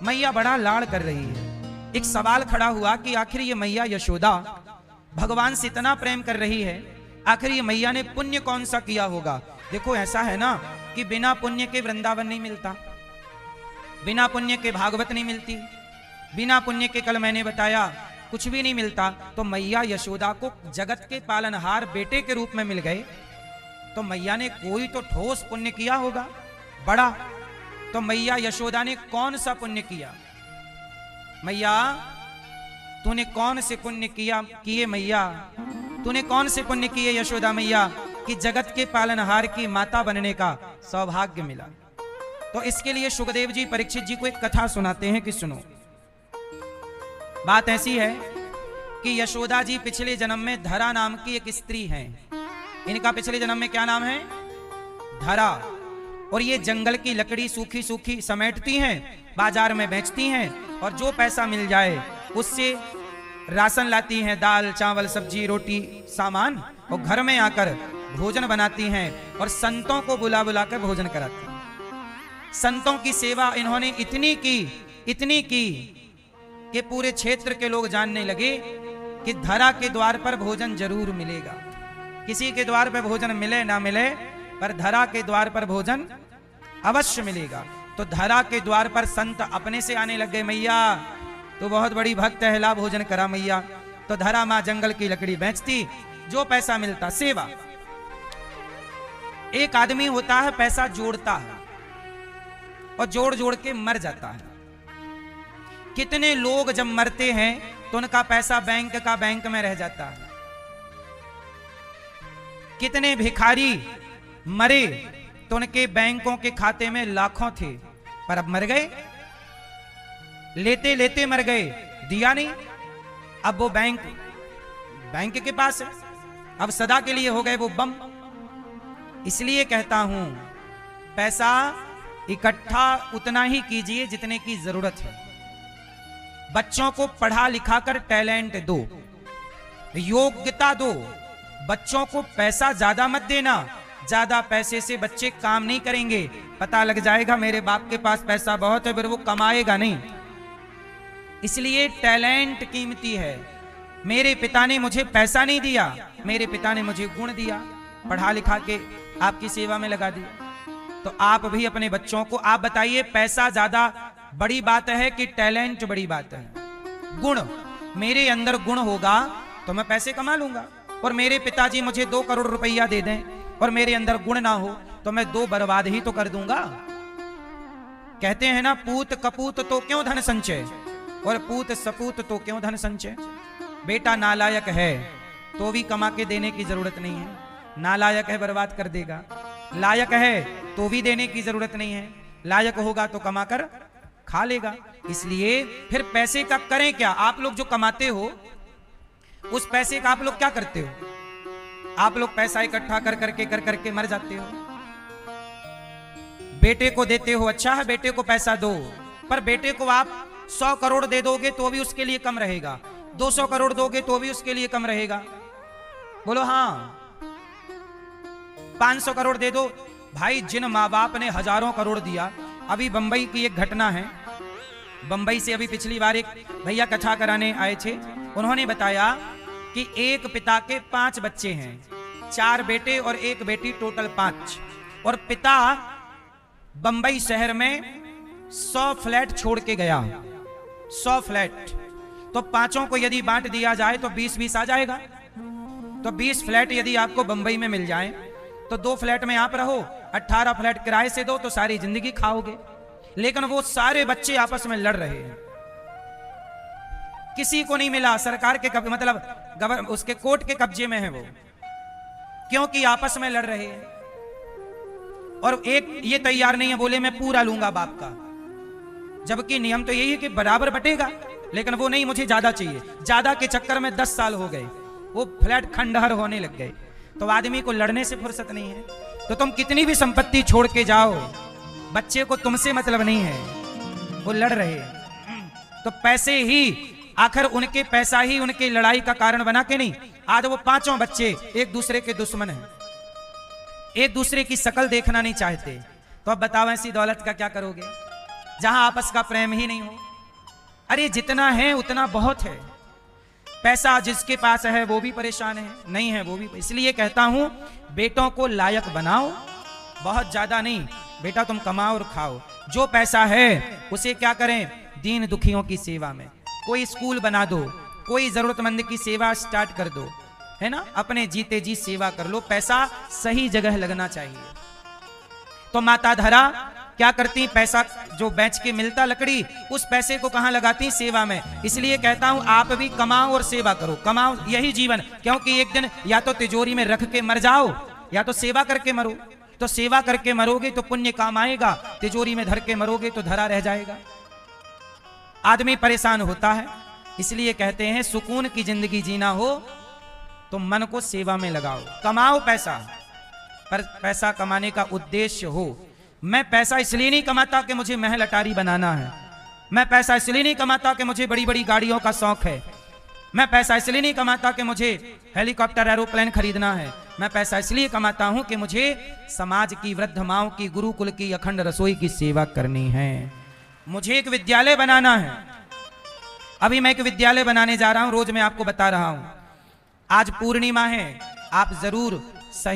मैया बड़ा लाड़ कर रही है। एक सवाल खड़ा हुआ कि आखिर ये मैया यशोदा भगवान से इतना प्रेम कर रही है, आखिर ये मैया ने पुण्य कौन सा किया होगा। देखो ऐसा है ना कि बिना पुण्य के वृंदावन नहीं मिलता, बिना पुण्य के भागवत नहीं मिलती, बिना पुण्य के कल मैंने बताया कुछ भी नहीं मिलता। तो मैया यशोदा को जगत के पालनहार बेटे के रूप में मिल गए, तो मैया ने कोई तो ठोस पुण्य किया होगा बड़ा। तो मैया यशोदा ने कौन सा पुण्य किया? मैया तूने कौन से पुण्य किए मैया, तूने कौन से पुण्य किए यशोदा मैया कि जगत के पालनहार की माता बनने का सौभाग्य मिला। तो इसके लिए सुखदेव जी परीक्षित जी को एक कथा सुनाते हैं कि सुनो। बात ऐसी है कि यशोदा जी पिछले जन्म में धरा नाम की एक स्त्री हैं। इनका पिछले जन्म में क्या नाम है? धरा। और ये जंगल की लकड़ी सूखी सूखी समेटती हैं, बाजार में बेचती हैं, और जो पैसा मिल जाए उससे राशन लाती हैं, दाल चावल सब्जी रोटी सामान, और घर में आकर भोजन बनाती हैं और संतों को बुला बुला कर भोजन कराती हैं। संतों की सेवा इन्होंने इतनी की कि पूरे क्षेत्र के लोग जानने लगे कि धरा के द्वार पर भोजन जरूर मिलेगा। किसी के द्वार पर भोजन मिले ना मिले, पर धरा के द्वार पर भोजन अवश्य मिलेगा। तो धरा के द्वार पर संत अपने से आने लग गए, मैया तो बहुत बड़ी भक्त है, ला भोजन करा मैया। तो धरा मां जंगल की लकड़ी बेचती, जो पैसा मिलता सेवा। एक आदमी होता है पैसा जोड़ता है और जोड़ जोड़ के मर जाता है। कितने लोग जब मरते हैं तो उनका पैसा बैंक का बैंक में रह जाता है। कितने भिखारी मरे तो उनके बैंकों के खाते में लाखों थे, पर अब मर गए, लेते लेते मर गए, दिया नहीं। अब वो बैंक के पास है, अब सदा के लिए हो गए वो बम। इसलिए कहता हूं पैसा इकट्ठा उतना ही कीजिए जितने की जरूरत है। बच्चों को पढ़ा लिखा कर टैलेंट दो, योग्यता दो। बच्चों को पैसा ज्यादा मत देना, ज्यादा पैसे से बच्चे काम नहीं करेंगे। पता लग जाएगा मेरे बाप के पास पैसा बहुत है, फिर वो कमाएगा नहीं। इसलिए टैलेंट कीमती है। मेरे पिता ने मुझे पैसा नहीं दिया, मेरे पिता ने मुझे गुण दिया, पढ़ा लिखा के आपकी सेवा में लगा दिया। तो आप भी अपने बच्चों को आप बताइए, पैसा ज्यादा बड़ी बात है कि टैलेंट बड़ी बात है? गुण। मेरे अंदर गुण होगा तो मैं पैसे कमा लूंगा। और मेरे पिताजी मुझे 2 करोड़ रुपया दे दें और मेरे अंदर गुण ना हो तो मैं 2 बर्बाद ही तो कर दूंगा। कहते हैं ना, पूत कपूत तो क्यों धन संचय, और पूत सपूत तो क्यों धन संचय। बेटा नालायक है तो भी कमा के देने की जरूरत नहीं है, नालायक है बर्बाद कर देगा। लायक है तो भी देने की जरूरत नहीं है, लायक होगा तो कमा कर खा लेगा। इसलिए फिर पैसे का करें क्या? आप लोग जो कमाते हो उस पैसे का आप लोग क्या करते हो? आप लोग पैसा इकट्ठा कर करके मर जाते हो। बेटे को देते हो, अच्छा है बेटे को पैसा दो, पर बेटे को आप 100 करोड़ दे दोगे तो भी उसके लिए कम रहेगा, 200 करोड़ दोगे तो भी उसके लिए कम रहेगा। बोलो हाँ। 500 करोड़ दे दो भाई। जिन माँ बाप ने हजारों करोड़ दिया, अभी बंबई की एक घटना है, बंबई से अभी पिछली बार एक भैया कथा कराने आए थे, उन्होंने बताया कि एक पिता के 5 बच्चे हैं, 4 बेटे और 1 बेटी, टोटल 5। और पिता बंबई शहर में 100 फ्लैट छोड़ के गया, 100 फ्लैट। तो पांचों को यदि बांट दिया जाए तो 20-20 आ जाएगा। तो 20 फ्लैट यदि आपको बंबई में मिल जाए तो 2 फ्लैट में आप रहो, 18 फ्लैट किराए से दो तो सारी जिंदगी खाओगे। लेकिन वो सारे बच्चे आपस में लड़ रहे हैं, किसी को नहीं मिला, सरकार के मतलब उसके कोर्ट के कब्जे में है वो, क्योंकि आपस में लड़ रहे हैं। और एक ये तैयार नहीं है, बोले मैं पूरा लूंगा बाप का, जबकि नियम तो यही है कि बराबर बटेगा, लेकिन वो नहीं, मुझे ज्यादा चाहिए। ज्यादा के चक्कर में 10 साल हो गए, वो फ्लैट खंडहर होने लग गए। तो आदमी को लड़ने से फुर्सत नहीं है। तो तुम कितनी भी संपत्ति छोड़ के जाओ, बच्चे को तुमसे मतलब नहीं है, वो लड़ रहे हैं। तो पैसे ही आखिर उनके पैसा ही उनकी लड़ाई का कारण बना के नहीं। आज वो पांचों बच्चे एक दूसरे के दुश्मन हैं, एक दूसरे की शकल देखना नहीं चाहते। तो अब बताओ ऐसी दौलत का क्या करोगे जहां आपस का प्रेम ही नहीं हो। अरे जितना है उतना बहुत है। पैसा जिसके पास है वो भी परेशान है, नहीं है वो भी। इसलिए कहता हूं बेटों को लायक बनाओ, बहुत ज्यादा नहीं। बेटा तुम कमाओ और खाओ, जो पैसा है उसे क्या करें, दीन दुखियों की सेवा में, कोई स्कूल बना दो, कोई जरूरतमंद की सेवा स्टार्ट कर दो, है ना, अपने जीते जी सेवा कर लो। पैसा सही जगह लगना चाहिए। तो माता धरा क्या करती, पैसा जो बेच के मिलता लकड़ी, उस पैसे को कहां लगाती, सेवा में। इसलिए कहता हूं आप भी कमाओ और सेवा करो, कमाओ, यही जीवन। क्योंकि एक दिन या तो तिजोरी में रख के मर जाओ या तो सेवा करके मरो। तो सेवा करके मरोगे तो पुण्य काम आएगा, तिजोरी में धर के मरोगे तो धरा रह जाएगा। आदमी परेशान होता है। इसलिए कहते हैं सुकून की जिंदगी जीना हो तो मन को सेवा में लगाओ, कमाओ पैसा, पर पैसा कमाने का उद्देश्य हो। मैं पैसा इसलिए नहीं कमाता कि मुझे महल अटारी बनाना है, मैं पैसा इसलिए नहीं कमाता कि मुझे बड़ी बड़ी गाड़ियों का शौक है, मैं पैसा इसलिए नहीं कमाता कि मुझे हेलीकॉप्टर एरोप्लेन खरीदना है। मैं पैसा इसलिए कमाता हूं कि मुझे समाज की, वृद्ध माओं की, गुरुकुल की, अखंड रसोई की सेवा करनी है। मुझे एक विद्यालय बनाना है। अभी मैं एक विद्यालय बनाने जा रहा हूं, रोज मैं आपको बता रहा हूं। आज पूर्णिमा है, आप जरूर सहयोग